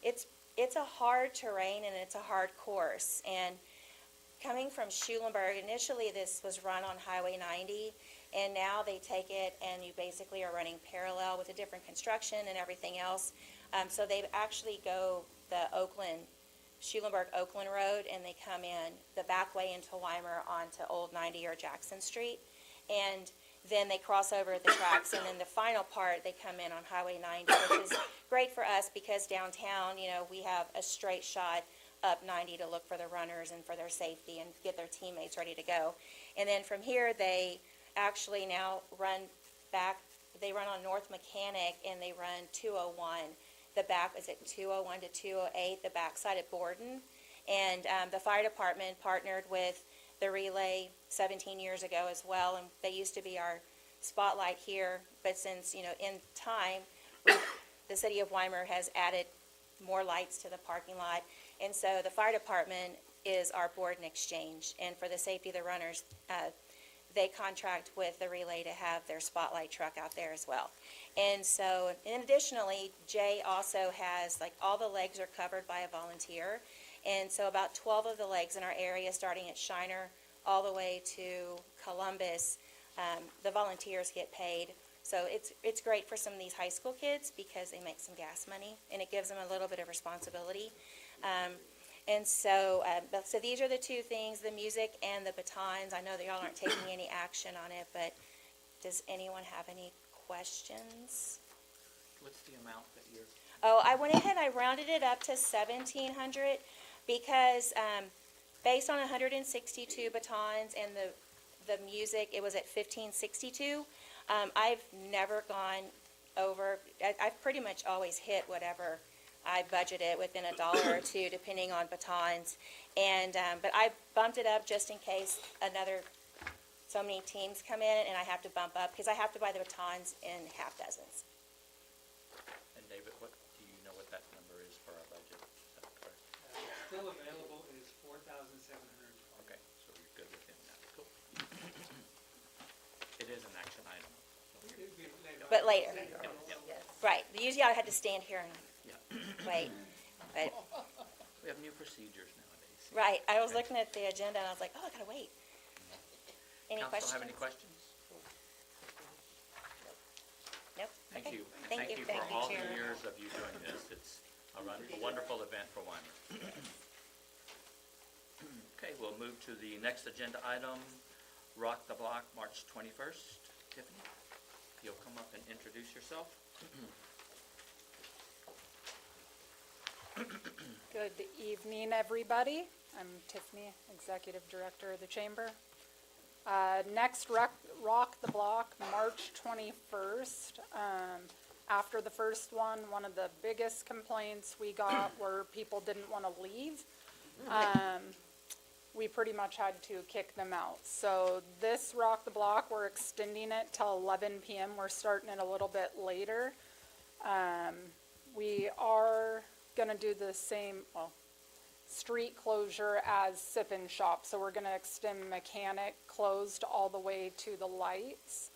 It's a hard terrain, and it's a hard course. And coming from Schulenburg, initially this was run on Highway 90, and now they take it and you basically are running parallel with a different construction and everything else. So they actually go the Schulenburg-Oakland Road, and they come in the back way into Weimar onto Old 90 or Jackson Street. And then they cross over the tracks, and then the final part, they come in on Highway 90, which is great for us because downtown, we have a straight shot up 90 to look for the runners and for their safety and get their teammates ready to go. And then from here, they actually now run back. They run on North Mechanic, and they run 201. The back, is it 201 to 208, the backside at Borden. And the fire department partnered with the relay 17 years ago as well, and they used to be our spotlight here, but since, in time, the city of Weimar has added more lights to the parking lot. And so the fire department is our Borden exchange, and for the safety of the runners, they contract with the relay to have their spotlight truck out there as well. And so, and additionally, Jay also has, all the legs are covered by a volunteer, and so about 12 of the legs in our area, starting at Shiner all the way to Columbus, the volunteers get paid. So it's great for some of these high school kids because they make some gas money, and it gives them a little bit of responsibility. And so these are the 2 things, the music and the batons. I know that y'all aren't taking any action on it, but does anyone have any questions? What's the amount that you're? Oh, I went ahead, I rounded it up to 1,700 because based on 162 batons and the music, it was at 1,562. I've never gone over, I've pretty much always hit whatever I budgeted within $1 or $2, depending on batons. And but I bumped it up just in case so many teams come in, and I have to bump up because I have to buy the batons in half dozens. And David, what do you know what that number is for our budget? Is that correct? Still available is $4,720. Okay, so you're good within that. Cool. It is an action item. It'd be later on. But later, Yep. right? Usually I had to stand here and wait. But We have new procedures nowadays. right, I was looking at the agenda and I was like, oh, I gotta wait. Any Council questions? have any questions? Nope. Thank Okay. you. And Thank thank you. you for all the years of you doing this. It's a wonderful event for Weimar. Okay, we'll move to the next agenda item, Rock the Block, March 21st. Tiffany, you'll come up and introduce yourself. Good evening, everybody. I'm Tiffany, Executive Director of the Chamber. Next, Rock the Block, March 21st. After the first one of the biggest complaints we got were people didn't want to leave. We pretty much had to kick them out. So this Rock the Block, we're extending it till 11 p.m. We're starting it a little bit later. We are gonna do the same, street closure as Sip and Shop. So we're gonna extend Mechanic closed all the way to the lights,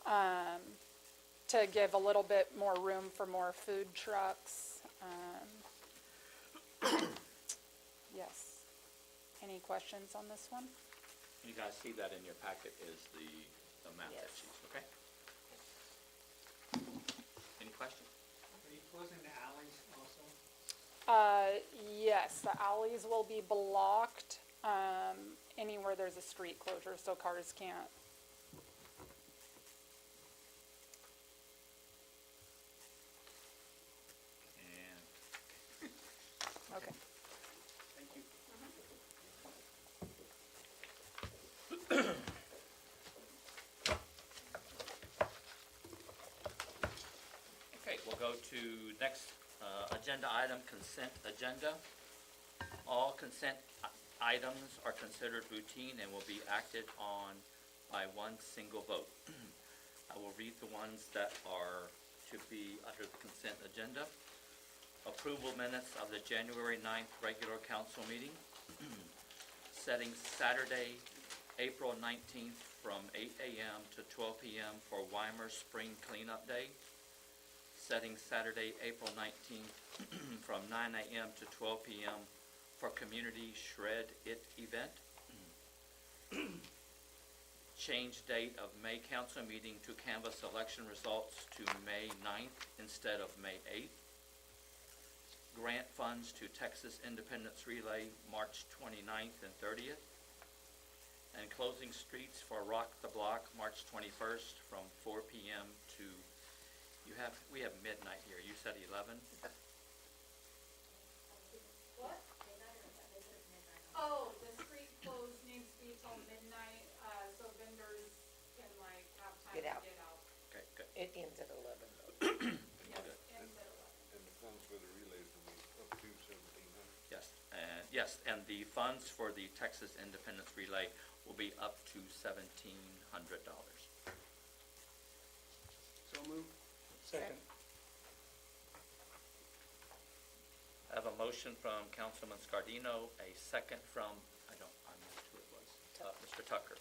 to give a little bit more room for more food trucks. Yes. Any questions on this one? You guys see that in your packet is the map that Yes. she's, okay? Any questions? Are you closing the alleys also? Yes, the alleys will be blocked, anywhere there's a street closure, so cars can't. And Okay. Thank you. okay, we'll go to next agenda item, consent agenda. All consent items are considered routine and will be acted on by one single vote. I will read the ones that are to be under the consent agenda. Approval minutes of the January 9th regular council meeting. Setting Saturday, April 19th from 8 a.m. to 12 p.m. for Weimar Spring Cleanup Day. Setting Saturday, April 19th from 9 a.m. to 12 p.m. for Community Shred It event. Change date of May council meeting to canvass election results to May 9th instead of May 8th. Grant funds to Texas Independence Relay, March 29th and 30th. And closing streets for Rock the Block, March 21st from 4 p.m. to, we have midnight here. You said 11? What? Oh, the street closed needs to be till midnight, so vendors can have time Get to out. get out. Okay, good. It ends at 11 though. Yes, ends at 11. And the funds for the relays will be up to 1,700. Yes, and the funds for the Texas Independence Relay will be up to $1,700. So move. Second. I have a motion from Councilman Scardino, a second from, I missed who it was, Mr. Tucker.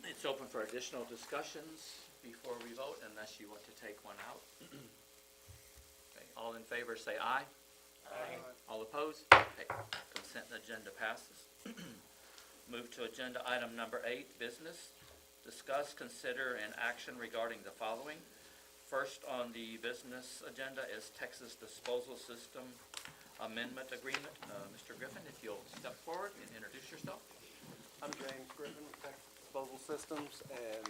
It's open for additional discussions before we vote, unless you want to take one out. Okay, all in favor, say aye. Aye. All opposed? Okay, consent agenda passes. Move to agenda item number 8, business. Discuss, consider, and action regarding the following. First on the business agenda is Texas Disposal System Amendment Agreement. Mr. Griffin, if you'll step forward and introduce yourself. I'm James Griffin with Texas Disposal Systems, and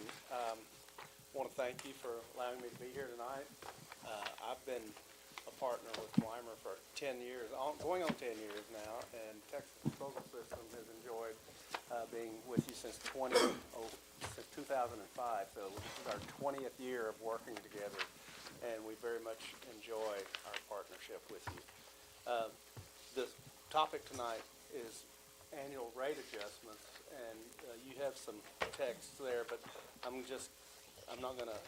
want to thank you for allowing me to be here tonight. I've been a partner with Weimar for 10 years, going on 10 years now, and Texas Disposal System has enjoyed being with you since 2005. So this is our 20th year of working together, and we very much enjoy our partnership with you. The topic tonight is annual rate adjustments, and you have some text there, but I'm not going to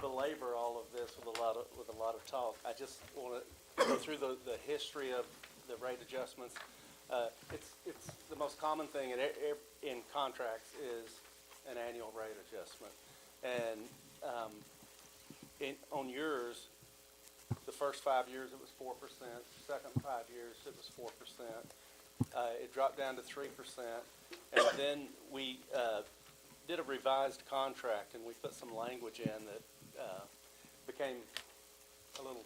belabor all of this with a lot of talk. I just want to go through the history of the rate adjustments. It's the most common thing in contracts is an annual rate adjustment, and on yours, the first 5 years it was 4%. Second 5 years it was 4%. It dropped down to 3%, and then we did a revised contract, and we put some language in that became a little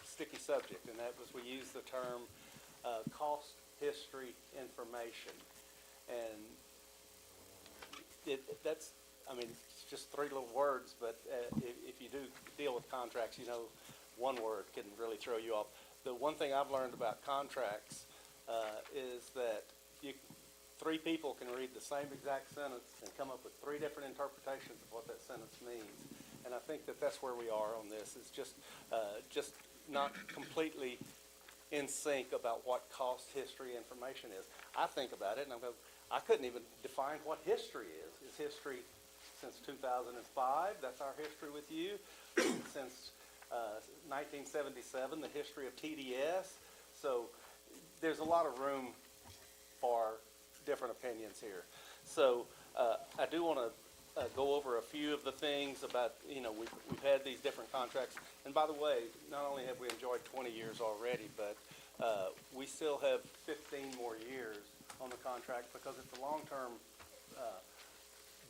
sticky subject, and that was we used the term cost history information. And it's just three little words, but if you do deal with contracts, you know one word can really throw you off. The one thing I've learned about contracts is that three people can read the same exact sentence and come up with three different interpretations of what that sentence means. And I think that that's where we are on this. It's just not completely in sync about what cost history information is. I think about it and I couldn't even define what history is. Is history since 2005? That's our history with you. Since 1977, the history of TDS. So there's a lot of room for different opinions here. So I do want to go over a few of the things about, we've had these different contracts. And by the way, not only have we enjoyed 20 years already, but we still have 15 more years on the contract because it's a long-term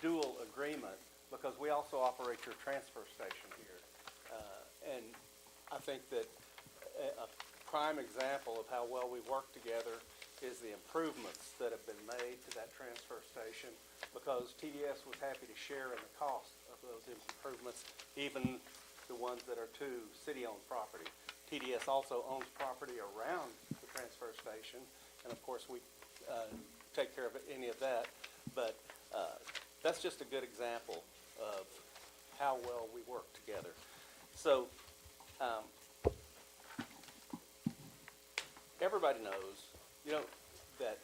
dual agreement, because we also operate your transfer station here. And I think that a prime example of how well we work together is the improvements that have been made to that transfer station, because TDS was happy to share in the cost of those improvements, even the ones that are to city-owned property. TDS also owns property around the transfer station, and of course we take care of any of that, but that's just a good example of how well we work together. So everybody knows, that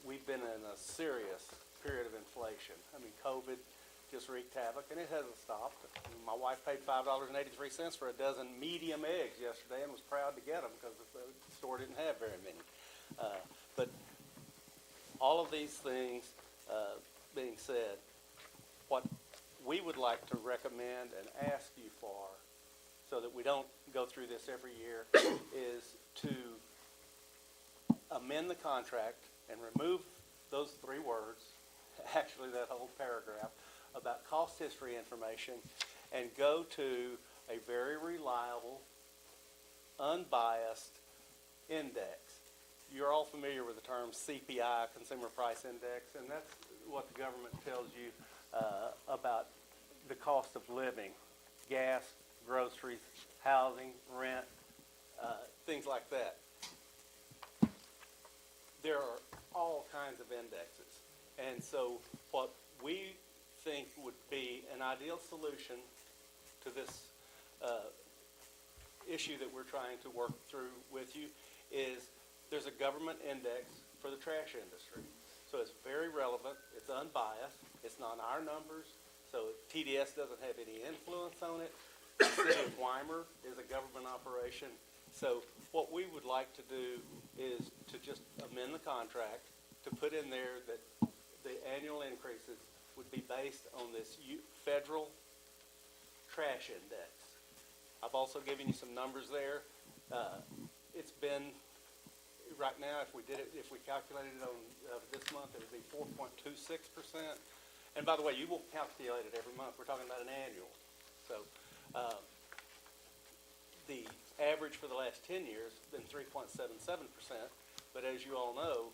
we've been in a serious period of inflation. I mean, COVID just wreaked havoc, and it hasn't stopped. My wife paid $5.83 for a dozen medium eggs yesterday and was proud to get them because the store didn't have very many. But all of these things being said, what we would like to recommend and ask you for, so that we don't go through this every year, is to amend the contract and remove those three words, actually that whole paragraph, about cost history information, and go to a very reliable, unbiased index. You're all familiar with the term CPI, Consumer Price Index, and that's what the government tells you about the cost of living, gas, groceries, housing, rent, things like that. There are all kinds of indexes. And so what we think would be an ideal solution to this issue that we're trying to work through with you is there's a government index for the trash industry. So it's very relevant, it's unbiased, it's not our numbers, so TDS doesn't have any influence on it. The City of Weimar is a government operation. So what we would like to do is to just amend the contract to put in there that the annual increases would be based on this federal trash index. I've also given you some numbers there. It's been, right now, if we calculated it on this month, it would be 4.26%. And by the way, you won't calculate it every month. We're talking about an annual. So the average for the last 10 years has been 3.77%. But as you all know,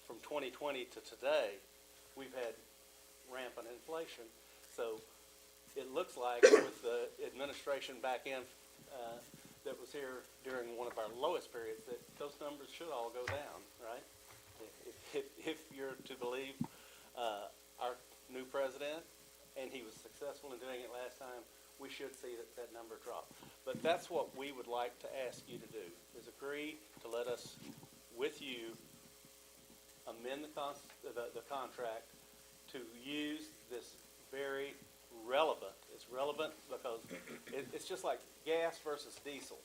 from 2020 to today, we've had rampant inflation. So it looks like with the administration back in that was here during one of our lowest periods, that those numbers should all go down, right? If you're to believe our new president, and he was successful in doing it last time, we should see that number drop. But that's what we would like to ask you to do, is agree to let us, with you, amend the contract to use this very relevant. It's relevant because it's just like gas versus diesel.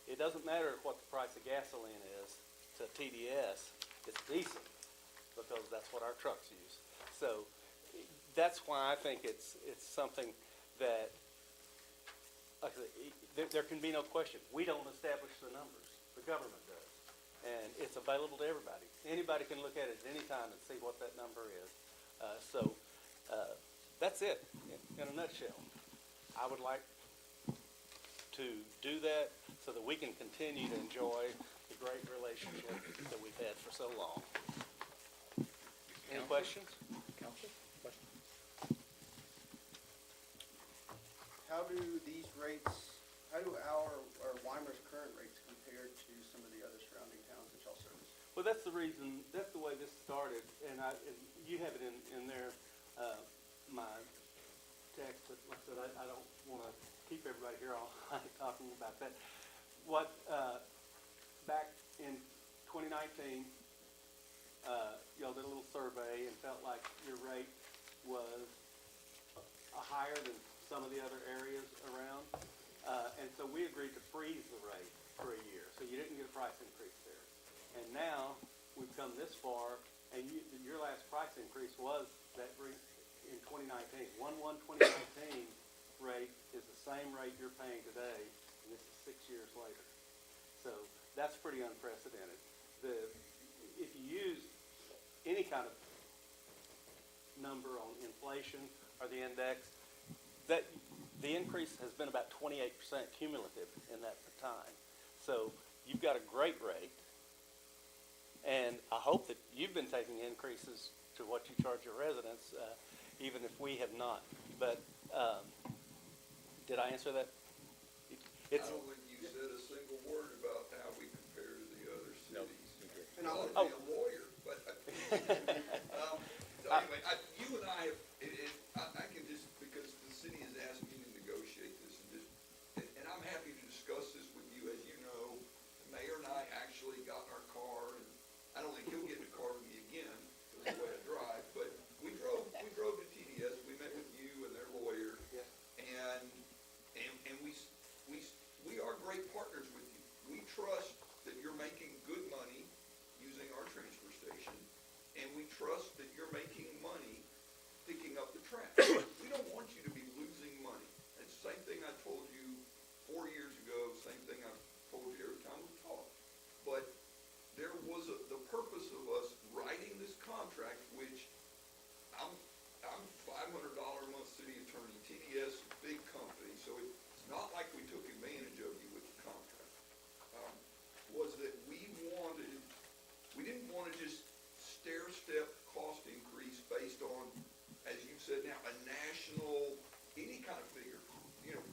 It doesn't matter what the price of gasoline is to TDS, it's diesel, because that's what our trucks use. So that's why I think it's something that, like I said, there can be no question. We don't establish the numbers. The government does. And it's available to everybody. Anybody can look at it at any time and see what that number is. So that's it in a nutshell. I would like to do that so that we can continue to enjoy the great relationship relationship that we've had for so long. Any questions? Council, question? How do these rates, how do or Weimer's current rates compare to some of the other surrounding towns that y'all service? Well, that's the reason, that's the way this started, and you have it in there, my text, but like I said, I don't wanna keep everybody here all night talking about that. What, back in 2019, y'all did a little survey and felt like your rate was higher than some of the other areas around. And so we agreed to freeze the rate for a year, so you didn't get a price increase there. And now, we've come this far, and your last price increase was that in 2019. 1/1/2019 rate is the same rate you're paying today, and this is 6 years later. So that's pretty unprecedented. If you use any kind of number on inflation or the index, that the increase has been about 28% cumulative in that time. So you've got a great rate, and I hope that you've been taking increases to what you charge your residents, even if we have not. But did I answer that? I don't think you said a single word about how we compare to the other cities. And I I'll- want to be a lawyer, but, so anyway, you and I have, I can just, because the city has asked me to negotiate this and I'm happy to discuss this with you. As you know, the mayor and I actually got in our car, and I don't think he'll get in the car with me again, because of the way I drive, but we drove to TDS, we met with you and their lawyer. Yeah. And we are great partners with you. We trust that you're making good money using our transfer station, and we trust that you're making money picking up the trash. We don't want you to be losing money. It's the same thing I told you 4 years ago, same thing I've told you every time we talk. But there was the purpose of us writing this contract, which I'm $500 a month city attorney, TDS, big company, so it's not like we took advantage of you with the contract. Was that we didn't want to just stair-step cost increase based on, as you said now, a national, any kind of figure. You know,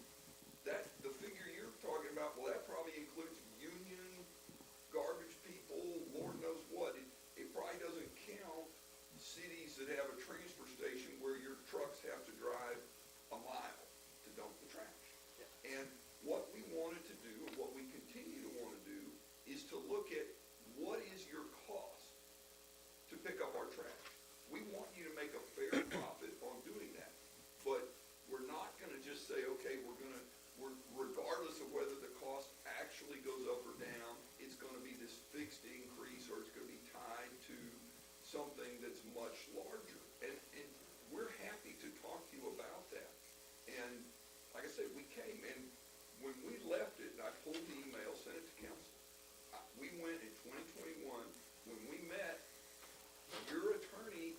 that, the figure you're talking about, well, that probably includes union, garbage people, Lord knows what. It probably doesn't count cities that have a transfer station where your trucks have to drive a mile to dump the trash. Yeah. And what we wanted to do, and what we continue to want to do, is to look at what is your cost to pick up our trash. We want you to make a fair profit on doing that. But we're not gonna just say, okay, regardless of whether the cost actually goes up or down, it's gonna be this fixed increase, or it's gonna be tied to something that's much larger. And we're happy to talk to you about that. And like I said, we came, and when we left it, and I pulled the email, sent it to council, we went in 2021, when we met, your attorney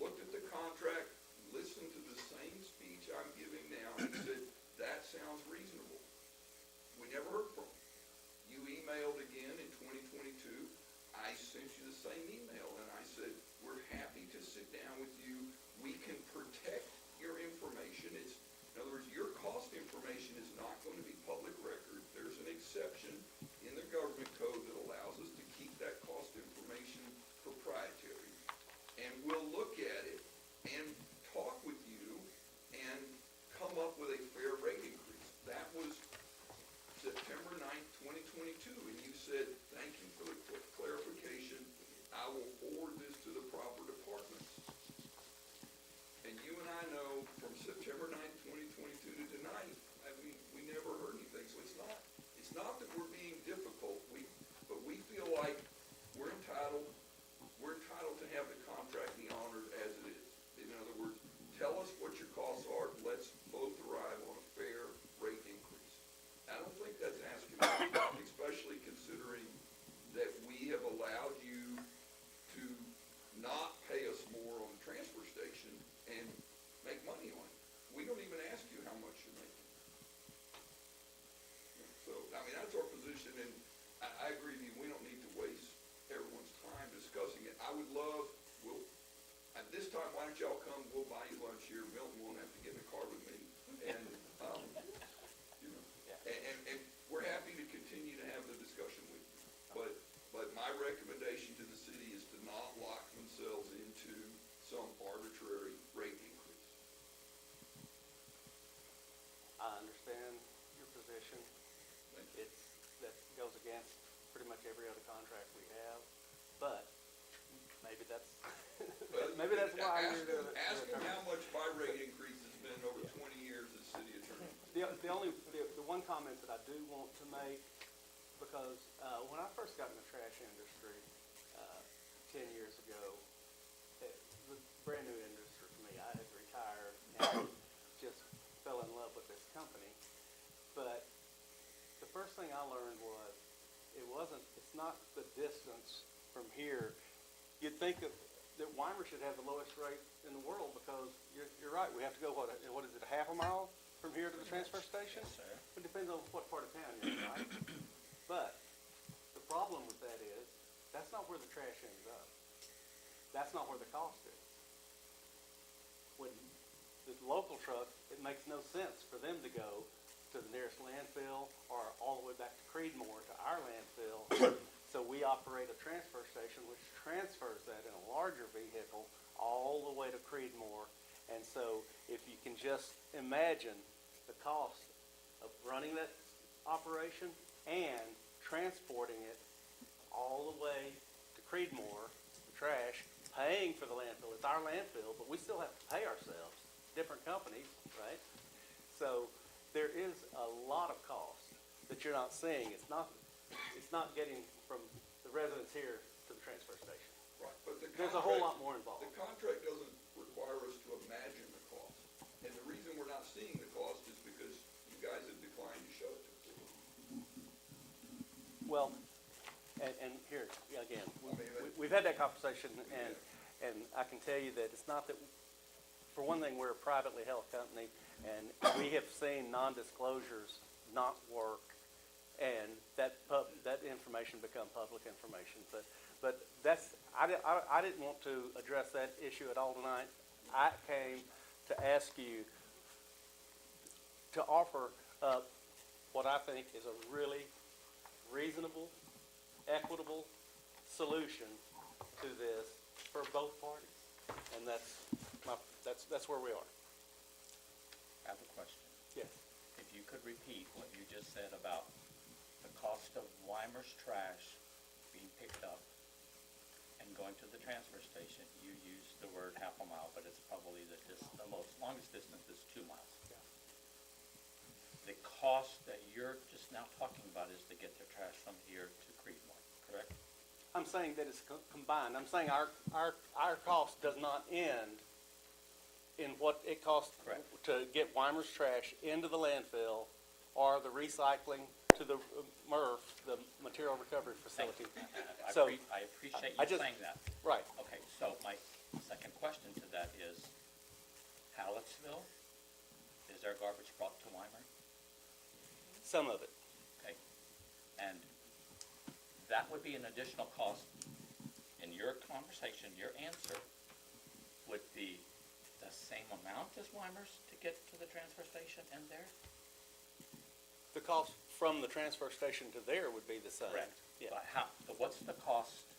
looked at the contract, listened to the same speech I'm giving now, and said, that sounds reasonable. We never heard from him. You emailed again in 2022. I sent you the same email, and I said, we're happy to sit down with you. We can protect your information. In other words, your cost information is not going to be public record. There's an exception in the government code that allows us to keep that cost information proprietary. And we'll look at it and talk with you and come up with a fair rate increase. That was September 9th, 2022, and you said, thank you for the clarification. I will forward this to the proper departments. defend your position. That goes against pretty much every other contract we have, but maybe that's, maybe that's why you're the Ask him attorney. how much my rate increase has been over 20 years as city attorney. The one comment that I do want to make, because when I first got in the trash industry 10 years ago, it was a brand new industry for me. I had retired and just fell in love with this company. But the first thing I learned was it's not the distance from here. You'd think that Weimar should have the lowest rate in the world because you're right, we have to go, what is it, a half a mile from here to the transfer station? Yes, sir. It depends on what part of town you're in, right? But the problem with that is, that's not where the trash ends up. That's not where the cost is. When the local trucks, it makes no sense for them to go to the nearest landfill or all the way back to Creedmoor to our landfill. So we operate a transfer station which transfers that in a larger vehicle all the way to Creedmoor. And so if you can just imagine the cost of running that operation and transporting it all the way to Creedmoor, the trash, paying for the landfill. It's our landfill, but we still have to pay ourselves, different companies, right? So there is a lot of cost that you're not seeing. It's not getting from the residents here to the transfer station. Right, but There's a whole lot more involved. The contract doesn't require us to imagine the cost. And the reason we're not seeing the cost is because you guys have declined to show it to us. Well, and here, again, we've had that conversation, and I can tell you that it's not that, for one thing, we're a privately held company, and we have seen non-disclosures not work, and that information become public information. But that's, I didn't want to address that issue at all tonight. I came to ask you to offer up what I think is a really reasonable, equitable solution to this for both parties. And that's where we are. I have a question. Yes. If you could repeat what you just said about the cost of Weimer's trash being picked up and going to the transfer station, you used the word half a mile, but it's probably the longest distance is 2 miles. Yeah. The cost that you're just now talking about is to get the trash from here to Creedmoor, correct? I'm saying that it's combined. I'm saying our cost does not end in what it costs Correct. to get Weimer's trash into the landfill or the recycling to the MRF, the material recovery facility. I appreciate you saying that. Right. Okay, so my second question to that is, Hallettsville, is their garbage brought to Weimer? Some of it. Okay, and that would be an additional cost. In your conversation, your answer would be the same amount as Weimer's to get to the transfer station and there? The cost from the transfer station to there would be the same. Correct. Yeah. But what's the cost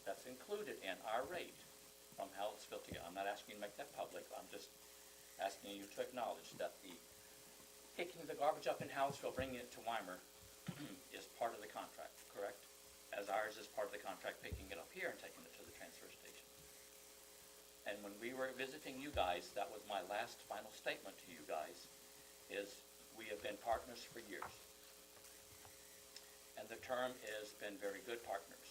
that's included in our rate from Hallettsville to, I'm not asking you to make that public, I'm just asking you to acknowledge that the picking the garbage up in Hallettsville, bringing it to Weimer is part of the contract, correct? As ours is part of the contract, picking it up here and taking it to the transfer station. And when we were visiting you guys, that was my last final statement to you guys, is we have been partners for years. And the term is been very good partners.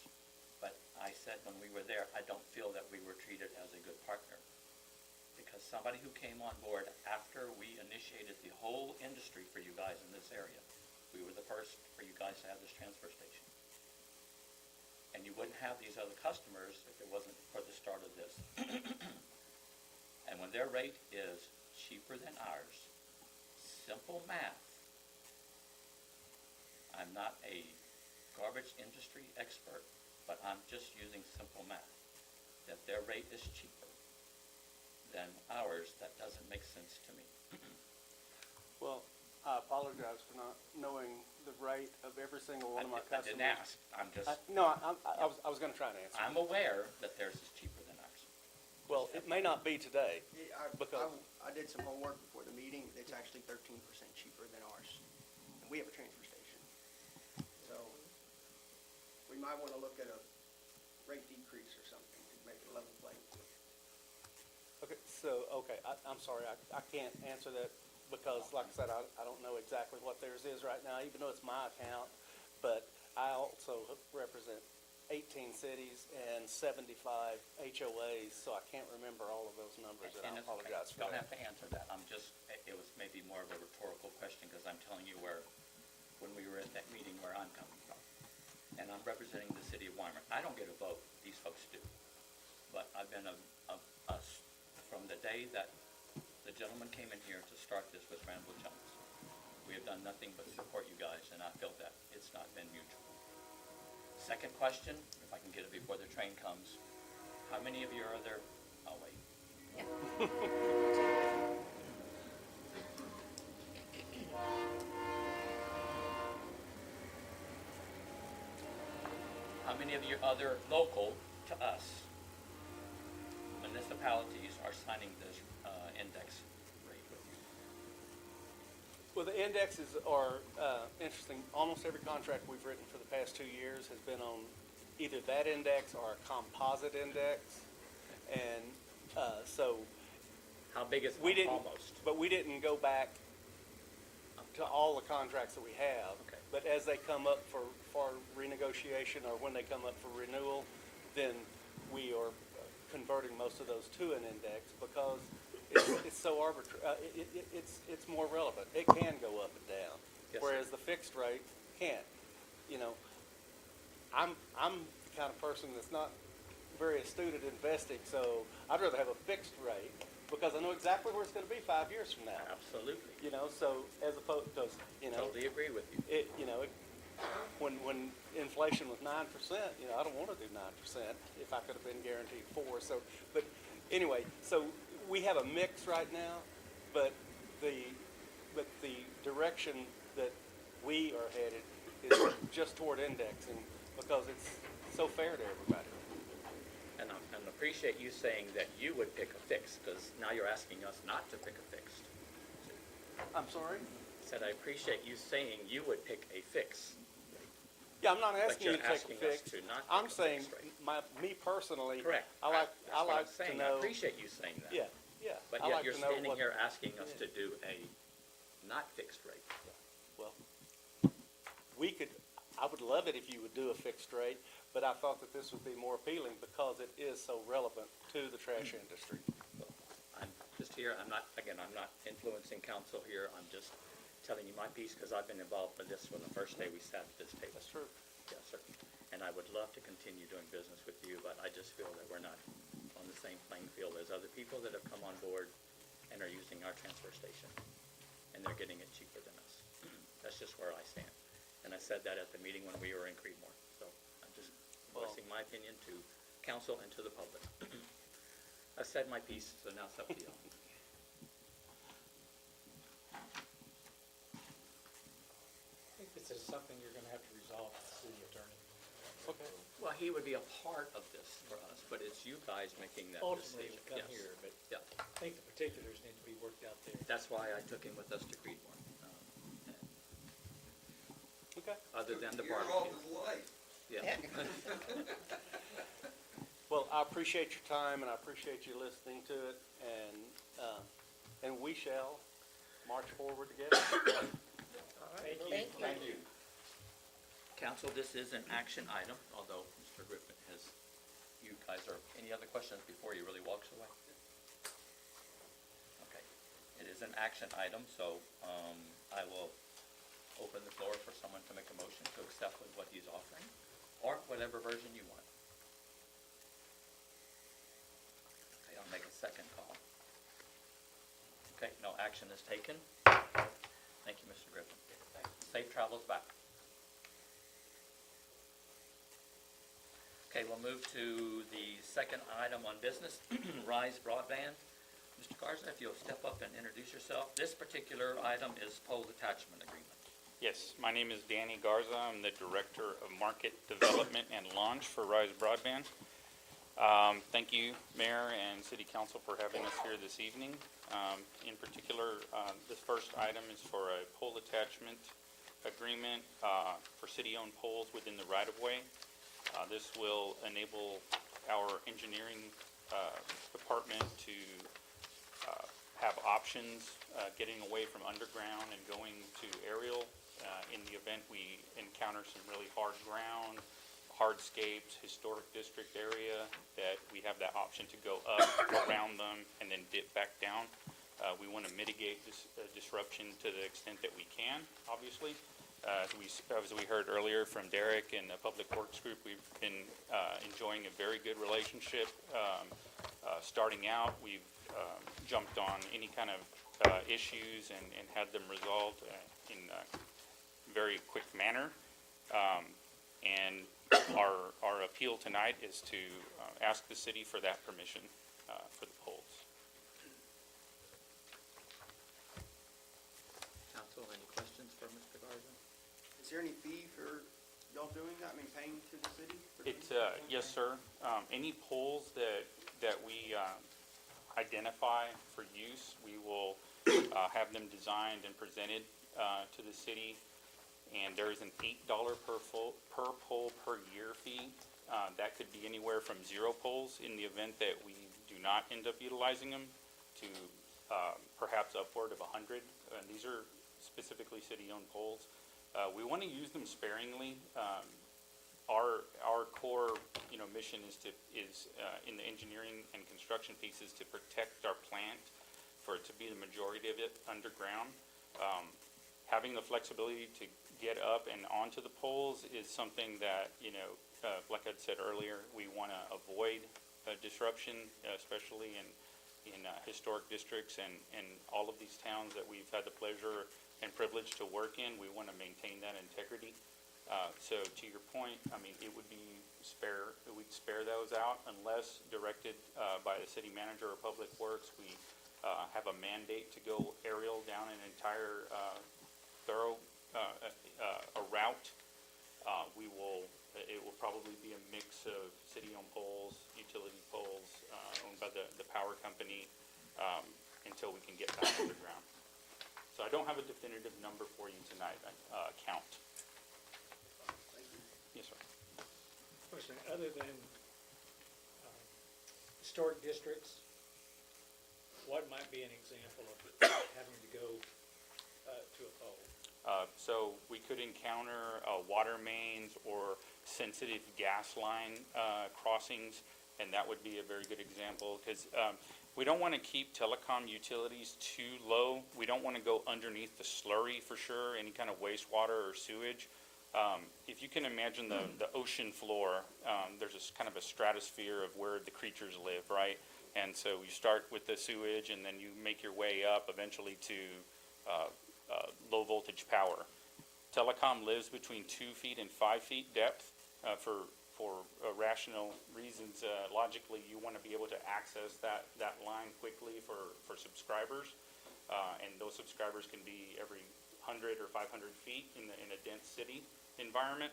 But I said when we were there, I don't feel that we were treated as a good partner. Because somebody who came on board after we initiated the whole industry for you guys in this area, we were the first for you guys to have this transfer station. And you wouldn't have these other customers if it wasn't for the start of this. And when their rate is cheaper than ours, simple math, I'm not a garbage industry expert, but I'm just using simple math, that their rate is cheaper than ours, that doesn't make sense to me. Well, I apologize for not knowing the rate of every single one of my I customers. didn't ask, I'm just, No, I was going to try and answer. I'm aware that theirs is cheaper than ours. Well, it may not be today. Because- I did some homework before the meeting, it's actually 13% cheaper than ours. And we have a transfer station. So we might want to look at a rate decrease or something to make it level playing field. Okay, I'm sorry, I can't answer that because, like I said, I don't know exactly what theirs is right now, even though it's my account. But I also represent 18 cities and 75 HOAs, so I can't remember all of those numbers, and I And it's okay. apologize for Don't that. have to answer that. It was maybe more of a rhetorical question, because I'm telling you when we were at that meeting where I'm coming from. And I'm representing the city of Weimar. I don't get a vote, these folks do. But I've been from the day that the gentleman came in here to start this with Randall Jones. We have done nothing but support you guys, and I feel that it's not been mutual. Second question, if I can get it before the train comes, how many of you are there? Oh, wait. How many of your other local to us municipalities are signing this index rate with you? Well, the indexes are interesting. Almost every contract we've written for the past 2 years has been on either that index or a composite index. And so How big is we didn't, almost? but we didn't go back to all the contracts that we have. Okay. But as they come up for renegotiation or when they come up for renewal, then we are converting most of those to an index because it's so arbitrary. It's more relevant. It can go up and down, Yes, whereas the fixed rate can't. You know, I'm the kind of person that's not very astute at investing, so I'd rather have a fixed rate because I know exactly where it's going to be 5 years from now. Absolutely. You know, so as opposed to, you know, Totally agree with you. when inflation was 9%, you know, I don't want to do 9% if I could have been guaranteed 4. So, but anyway, so we have a mix right now, but the direction that we are headed is just toward indexing because it's so fair to everybody. And I appreciate you saying that you would pick a fixed, because now you're asking us not to pick a fixed. I'm sorry? Said I appreciate you saying you would pick a fix. Yeah, I'm not But asking you you're to take asking a us fix. to not I'm pick a saying, fixed rate. me personally, Correct. I like That's what I'm to saying. know. I appreciate you saying that. Yeah, yeah. But I yet like you're to know standing what- here asking us to do a not fixed rate. Well, I would love it if you would do a fixed rate, but I thought that this would be more appealing because it is so relevant to the trash industry. I'm just here, I'm not influencing council here, I'm just telling you my piece, because I've been involved with this from the first day we sat at this table. That's true. Yes, sir. And I would love to continue doing business with you, but I just feel that we're not on the same playing field as other people that have come on board and are using our transfer station, and they're getting it cheaper than us. That's just where I stand. And I said that at the meeting when we were in Creedmoor. So I'm just voicing my opinion to council and to the public. I said my piece, so now it's up to you. I think this is something you're gonna have to resolve with the city attorney. Okay. Well, he would be a part of this for us, but it's you guys making that Ultimately, decision. you come Yes. here, but Yeah, I think the particulars need to be worked out there. that's why I took him with us to Creedmoor. Okay. Other than the You're all barbecue. his life. Yeah. Well, I appreciate your time and I appreciate you listening to it, and we shall march forward together. Thank you. Council, this is an action item, although Mr. Griffin you guys any other questions before he really walks away? Okay. It is an action item, so I will open the floor for someone to make a motion to accept what he's offering, or whatever version you want. Okay, I'll make a second call. Okay, no action is taken. Thank you, Mr. Griffin. Safe travels back. Okay, we'll move to the second item on business, Rise Broadband. Mr. Garza, if you'll step up and introduce yourself. This particular item is pole attachment agreement. Yes, my name is Danny Garza. I'm the Director of Market Development and Launch for Rise Broadband. Thank you, Mayor and City Council, for having us here this evening. In particular, this first item is for a pole attachment agreement for city-owned poles within the right-of-way. This will enable our engineering department to have options getting away from underground and going to aerial in the event we encounter some really hard ground, hardscapes, historic district area, that we have that option to go up around them and then dip back down. We want to mitigate this disruption to the extent that we can, obviously. As we heard earlier from Derek and the Public Works Group, we've been enjoying a very good relationship. Starting out, we've jumped on any kind of issues and had them resolved in a very quick manner. And our appeal tonight is to ask the city for that permission for the poles. Council, any questions for Mr. Garza? Is there any fee for y'all doing that? I mean, paying to the city? for doing It's, that? yes, sir. Any poles that we identify for use, we will have them designed and presented to the city. And there is an $8 per pole per year fee. That could be anywhere from 0 poles in the event that we do not end up utilizing them to perhaps upward of 100. And these are specifically city-owned poles. We want to use them sparingly. Our core, mission is in the engineering and construction pieces to protect our plant, for it to be the majority of it underground. Having the flexibility to get up and onto the poles is something that, like I said earlier, we want to avoid disruption, especially in historic districts and all of these towns that we've had the pleasure and privilege to work in. We want to maintain that integrity. So to your point, I mean, it would be we'd spare those out unless directed by the city manager or Public Works. We have a mandate to go aerial down an entire a route. It will probably be a mix of city-owned poles, utility poles, owned by the power company, until we can get back underground. So I don't have a definitive number for you tonight, count. Yes, sir. Question, other than historic districts, what might be an example of having to go to a pole? So we could encounter water mains or sensitive gas line crossings, and that would be a very good example, because we don't want to keep telecom utilities too low. We don't want to go underneath the slurry for sure, any kind of wastewater or sewage. If you can imagine the ocean floor, there's this kind of a stratosphere of where the creatures live, right? And so you start with the sewage, and then you make your way up eventually to low voltage power. Telecom lives between 2 feet and 5 feet depth. For rational reasons, logically, you want to be able to access that line quickly for subscribers. And those subscribers can be every 100 or 500 feet in a dense city environment.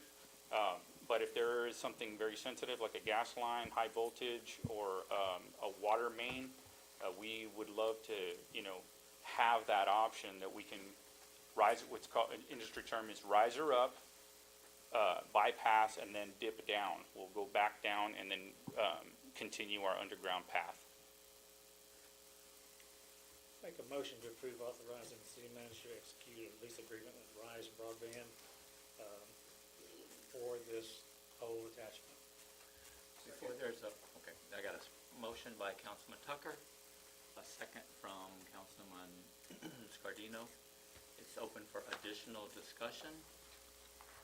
But if there is something very sensitive like a gas line, high voltage, or a water main, we would love to, have that option that we can rise, what's called, an industry term is riser up, bypass, and then dip down. We'll go back down and then continue our underground path. Make a motion to approve authorizing the city manager to execute a lease agreement with Rise Broadband for this pole attachment. Before there's I got a motion by Councilman Tucker, a second from Councilman Scardino. It's open for additional discussion.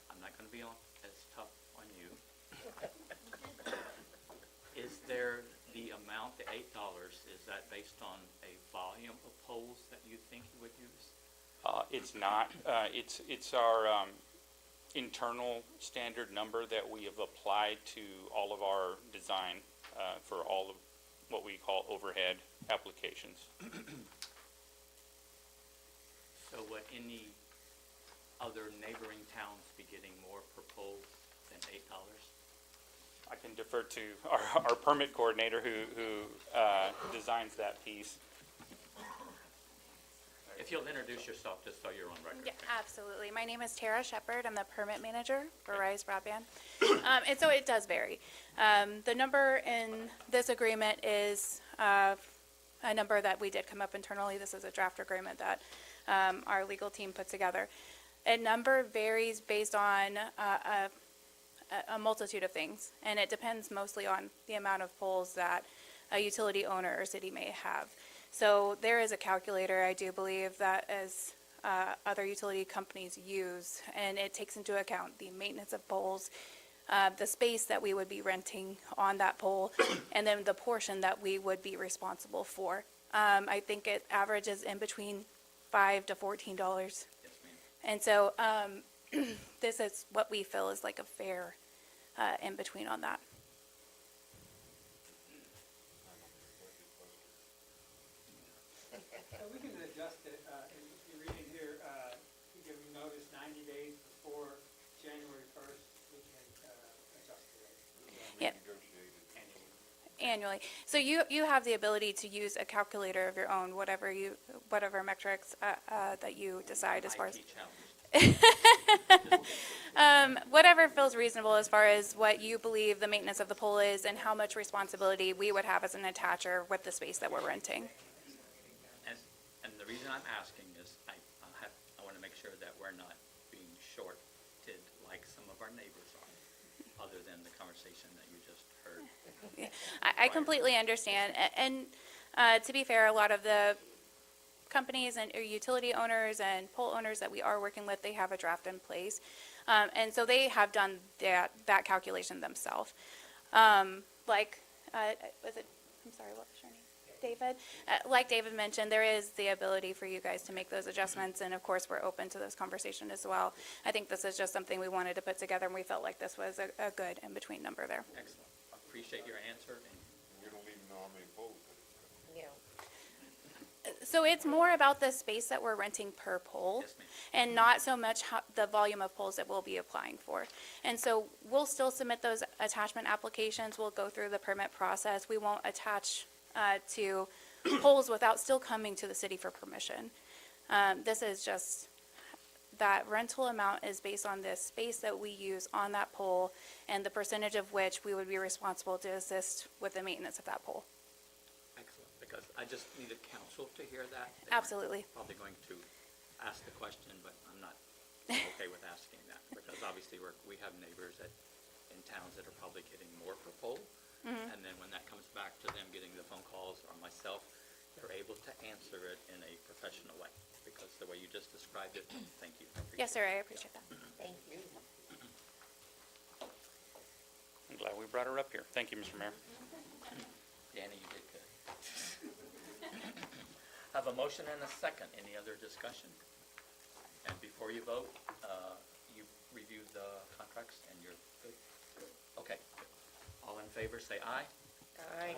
I'm not going to be as tough on you. Is there the amount, the $8, is that based on a volume of poles that you think you would use? It's not. It's our internal standard number that we have applied to all of our design for all of what we call overhead applications. So would any other neighboring towns be getting more per pole than $8? I can defer to our permit coordinator who designs that piece. If you'll introduce yourself, just so you're on record. Yeah, absolutely. My name is Tara Shepard. I'm the permit manager for Rise Broadband. And so it does vary. The number in this agreement is a number that we did come up internally. This is a draft agreement that our legal team put together. A number varies based on a multitude of things, and it depends mostly on the amount of poles that a utility owner or city may have. So there is a calculator, I do believe, that as other utility companies use, and it takes into account the maintenance of poles, the space that we would be renting on that pole, and then the portion that we would be responsible for. I think it averages in between $5 to $14. Yes, ma'am. And so this is what we feel is like a fair in between on that. So we can adjust it, in your reading here, you give notice 90 days before January 1st, we can adjust the rate. Yep. Annually. So you have the ability to use a calculator of your own, whatever metrics that you decide as far as. IT challenge. Whatever feels reasonable as far as what you believe the maintenance of the pole is and how much responsibility we would have as an attacher with the space that we're renting. And the reason I'm asking is I want to make sure that we're not being shorted like some of our neighbors are, other than the conversation that you just heard. I completely understand. And to be fair, a lot of the companies and utility owners and pole owners that we are working with, they have a draft in place. And so they have done that calculation themselves. Like, I'm sorry, what was your name? David? Like David mentioned, there is the ability for you guys to make those adjustments, and of course, we're open to this conversation as well. I think this is just something we wanted to put together, and we felt like this was a good in-between number there. Excellent. Appreciate your answer. And You don't even know how many poles that it's got. Yeah. So it's more about the space that we're renting per pole, Yes, ma'am. and not so much the volume of poles that we'll be applying for. And so we'll still submit those attachment applications. We'll go through the permit process. We won't attach to poles without still coming to the city for permission. This is just that rental amount is based on the space that we use on that pole and the percentage of which we would be responsible to assist with the maintenance of that pole. Excellent, because I just needed counsel to hear that. They weren't Absolutely. Probably going to ask the question, but I'm not okay with asking that, because obviously we have neighbors in towns that are probably getting more per pole. And then when that comes back to them getting the phone calls or myself, they're able to answer it in a professional way, because the way you just described it, thank you. Yes, sir, I appreciate that. Thank you. I'm glad we brought her up here. Thank you, Mr. Mayor. Danny, you did good. Have a motion and a second. Any other discussion? And before you vote, you reviewed the contracts and you're good? Okay. All in favor, say aye. Aye.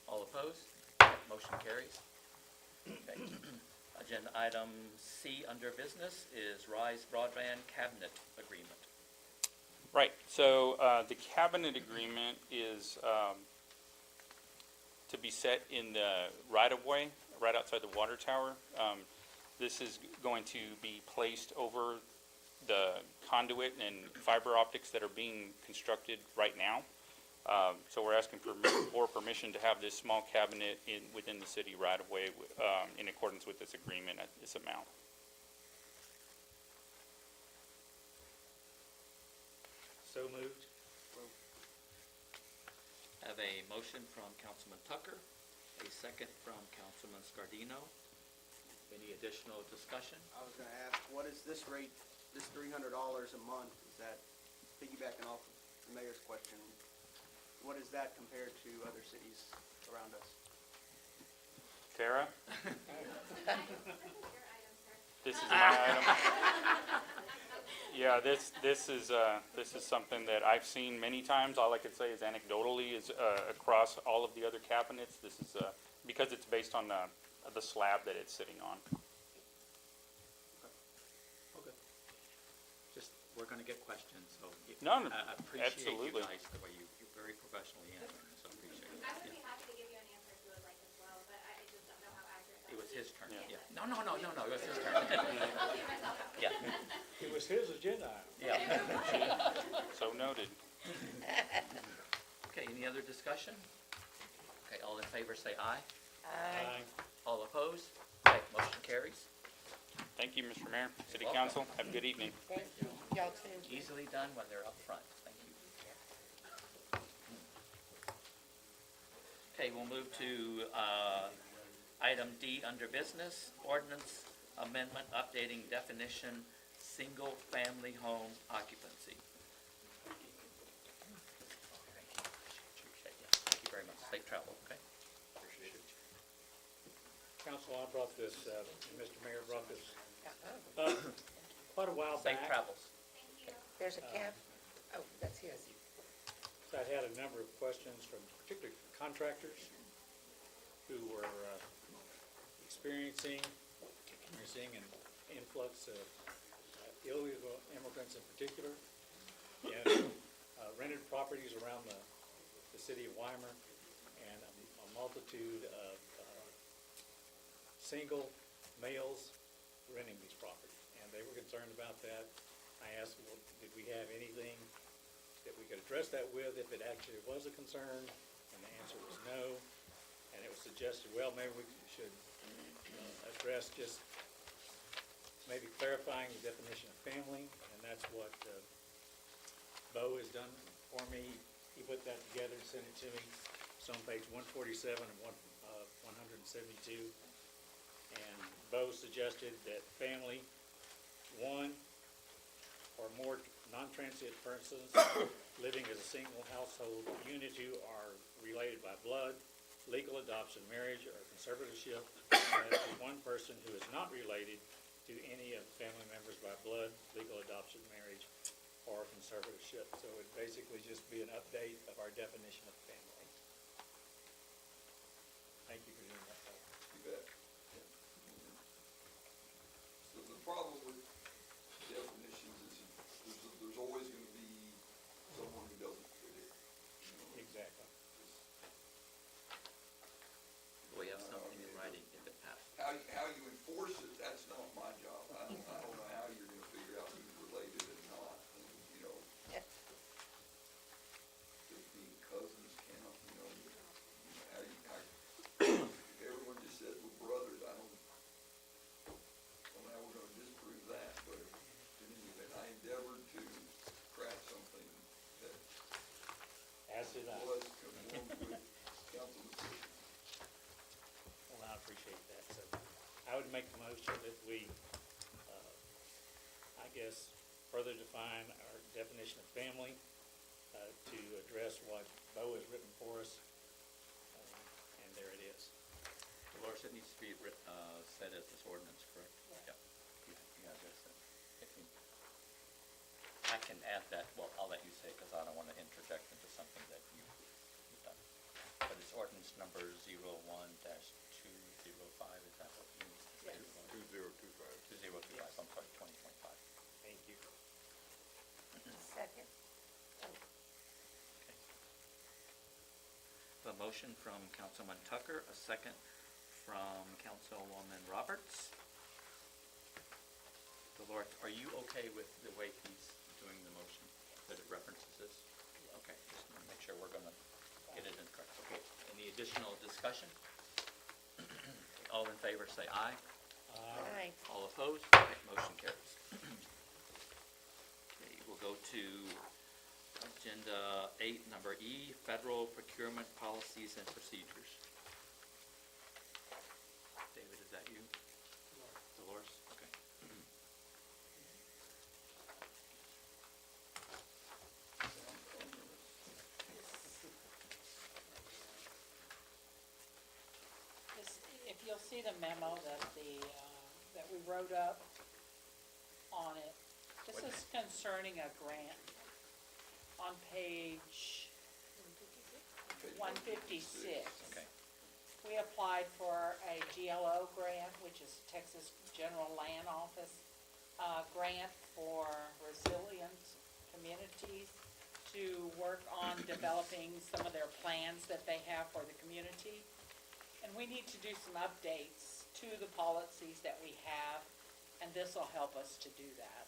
All opposed? Motion carries. Okay. Agenda item C under business is Rise Broadband Cabinet Agreement. Right, so the cabinet agreement is to be set in the right-of-way, right outside the water tower. This is going to be placed over the conduit and fiber optics that are being constructed right now. So we're asking for permission to have this small cabinet within the city right-of-way in accordance with this agreement at this amount. So moved. Have a motion from Councilman Tucker, a second from Councilman Scardino. Any additional discussion? I was gonna ask, what is this rate, this $300 a month, is that piggybacking off of the mayor's question? What is that compared to other cities around us? Tara? This is my item. Yeah, this is something that I've seen many times. All I could say is anecdotally is across all of the other cabinets. This is because it's based on the slab that it's sitting on. Okay. Just, we're gonna get questions, so. No, I appreciate you absolutely. guys, the way you're very very professionally answered, so I appreciate it. I would be happy to give you an answer if you would like as well, but I just don't know how accurate that It was would be. his turn, Yeah. yeah. No, it was his turn. I'll give myself out. Yeah, It was his agenda item. yeah. So noted. Okay, any other discussion? Okay, all in favor say aye. Aye. All opposed? Okay, motion carries. Thank you, Mr. Mayor, City Welcome. Council. Have a good evening. Thank you, y'all too. Easily done when they're up front. Thank you. Okay, we'll move to item D under business, ordinance amendment updating definition, single-family home occupancy. Thank you very much. Safe travel, okay? Council, I brought this, Mr. Mayor brought this up quite a while Safe back. travels. There's a cap, oh, that's his. So I had a number of questions from particularly contractors who were experiencing an influx of illegal immigrants in particular, and rented properties around the city of Weimar, and a multitude of single males renting these properties. And they were concerned about that. I asked, well, did we have anything that we could address that with if it actually was a concern? And the answer was no. And it was suggested, well, maybe we should address just maybe clarifying the definition of family, and that's what Bo has done for me. He put that together and sent it to me. It's on page 147 and 172. And Bo suggested that family, one or more non-transient persons living as a single household unit who are related by blood, legal adoption, marriage, or conservatorship, and to one person who is not related to any of the family members by blood, legal adoption, marriage, or conservatorship. So it would basically just be an update of our definition of family. Thank you for doing that. You bet. So the problem with definitions is there's always gonna be someone who doesn't fit it. You know, Exactly. We have something in writing if it passes. How you enforce it, that's not my job. I don't know how you're gonna figure out who's related and not, and, you know. Just being cousins count, you know, how if everyone just said we're brothers, I don't know how we're gonna disprove that, but in any event, I endeavored to craft something that As did I. was conformed with council decision. Well, I appreciate that. So I would make the motion that we, I guess, further define our definition of family to address what Bo has written for us. And there it is. Dolores, it needs to be said as this ordinance, correct? Yep. You address that. I can add that, well, I'll let you say it because I don't want to interject into something that you've done. But it's ordinance number 01-205, is that what you need to say? 2025. 2025, I'm sorry, 2025. Thank you. Second. A motion from Councilman Tucker, a second from Councilwoman Roberts. Dolores, are you okay with the way he's doing the motion, that it references this? Okay, just want to make sure we're going to get it in correct. Okay, any additional discussion? All in favor, say aye. Aye. All opposed? Okay, motion carries. Okay, we'll go to Agenda 8, number E, Federal Procurement Policies and Procedures. David, is that you? Dolores? Okay. If you'll see the memo that that we wrote up on it, this is concerning a grant on page 156. Okay. We applied for a GLO grant, which is Texas General Land Office, grant for resilient communities to work on developing some of their plans that they have for the community. And we need to do some updates to the policies that we have, and this will help us to do that.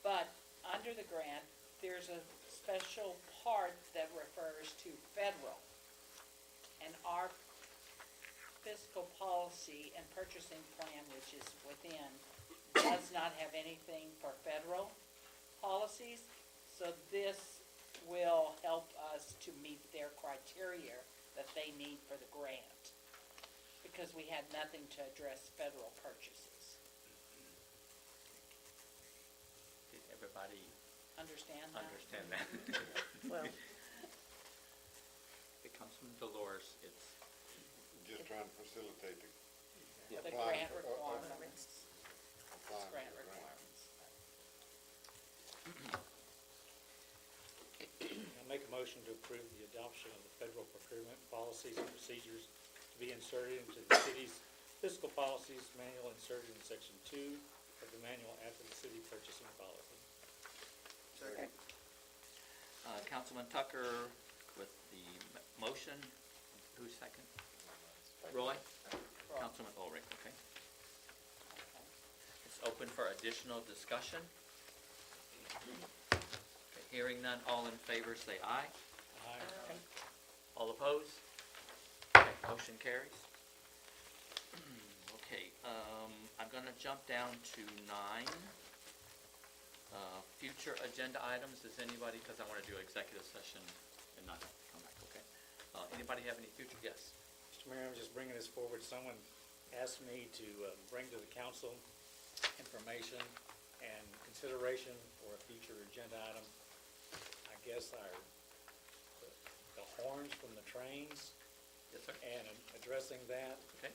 But under the grant, there's a special part that refers to federal. And our fiscal policy and purchasing plan, which is within, does not have anything for federal policies. So this will help us to meet their criteria that they need for the grant, because we had nothing to address federal purchases. Did everybody Understand that? understand that? Well, It comes from Dolores, it's, Just trying to facilitate the The applying grant for- requirements, applying grant for the grant. requirements. I'll make a motion to approve the adoption of the federal procurement policies and procedures to be inserted into the city's fiscal policies manual inserted in section 2 of the manual after the city purchasing policy. Second. Councilman Tucker with the motion. Who's second? Roy? Councilman Ulrich, okay. It's open for additional discussion. Okay, hearing none, all in favor say aye. Aye. All opposed? Okay, motion carries. Okay, I'm gonna jump down to 9. Future agenda items, does anybody, because I want to do executive session and not have to come back, okay? Anybody have any future, yes? Mr. Mayor, I'm just bringing this forward. Someone asked me to bring to the council information and consideration for a future agenda item. I guess the horns from the trains. Yes, sir. And addressing that. Okay.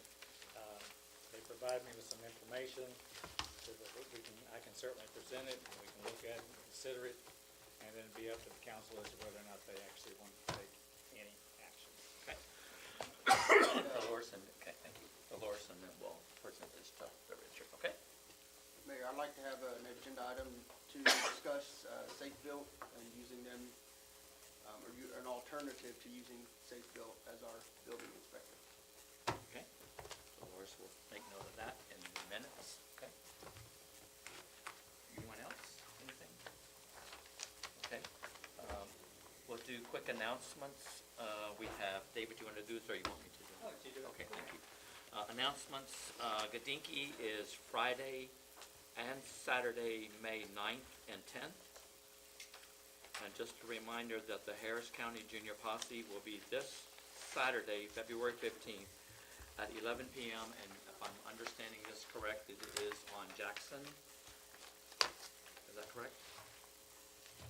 They provide me with some information so that I can certainly present it, and we can look at it, consider it, and then it'd be up to the council as to whether or not they actually want to take any action. Okay. Dolores, and, okay, thank you. Dolores, and then we'll present this to Richard, okay? Mayor, I'd like to have an agenda item to discuss Safe Built and using them, an alternative to using Safe Built as our building inspector. Okay. Dolores will make note of that in minutes, okay? Anyone else? Anything? Okay. We'll do quick announcements. We have, David, you want to do this, or you want me to do it? Oh, you do it. Okay, thank you. Announcements, Gadinki is Friday and Saturday, May 9th and 10th. And just a reminder that the Harris County Junior Posse will be this Saturday, February 15th, at 11 p.m., and if I'm understanding this correct, it is on Jackson. Is that correct?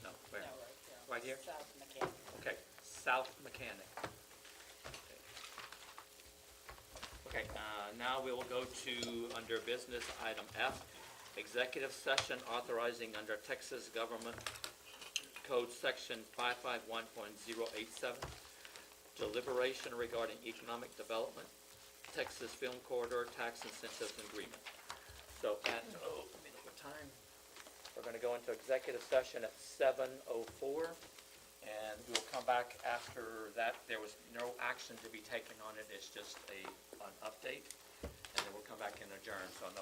No, where? No, right there. Right here? South Mechanic. Okay, South Mechanic. Okay, now we will go to, under business item F, executive session authorizing under Texas Government Code Section 551.087, deliberation regarding economic development, Texas Film Corridor Tax Incentives Agreement. So at, let me look what time. We're gonna go into executive session at 7:04, and we'll come back after that. There was no action to be taken on it, it's just an update, and then we'll come back and adjourn, so no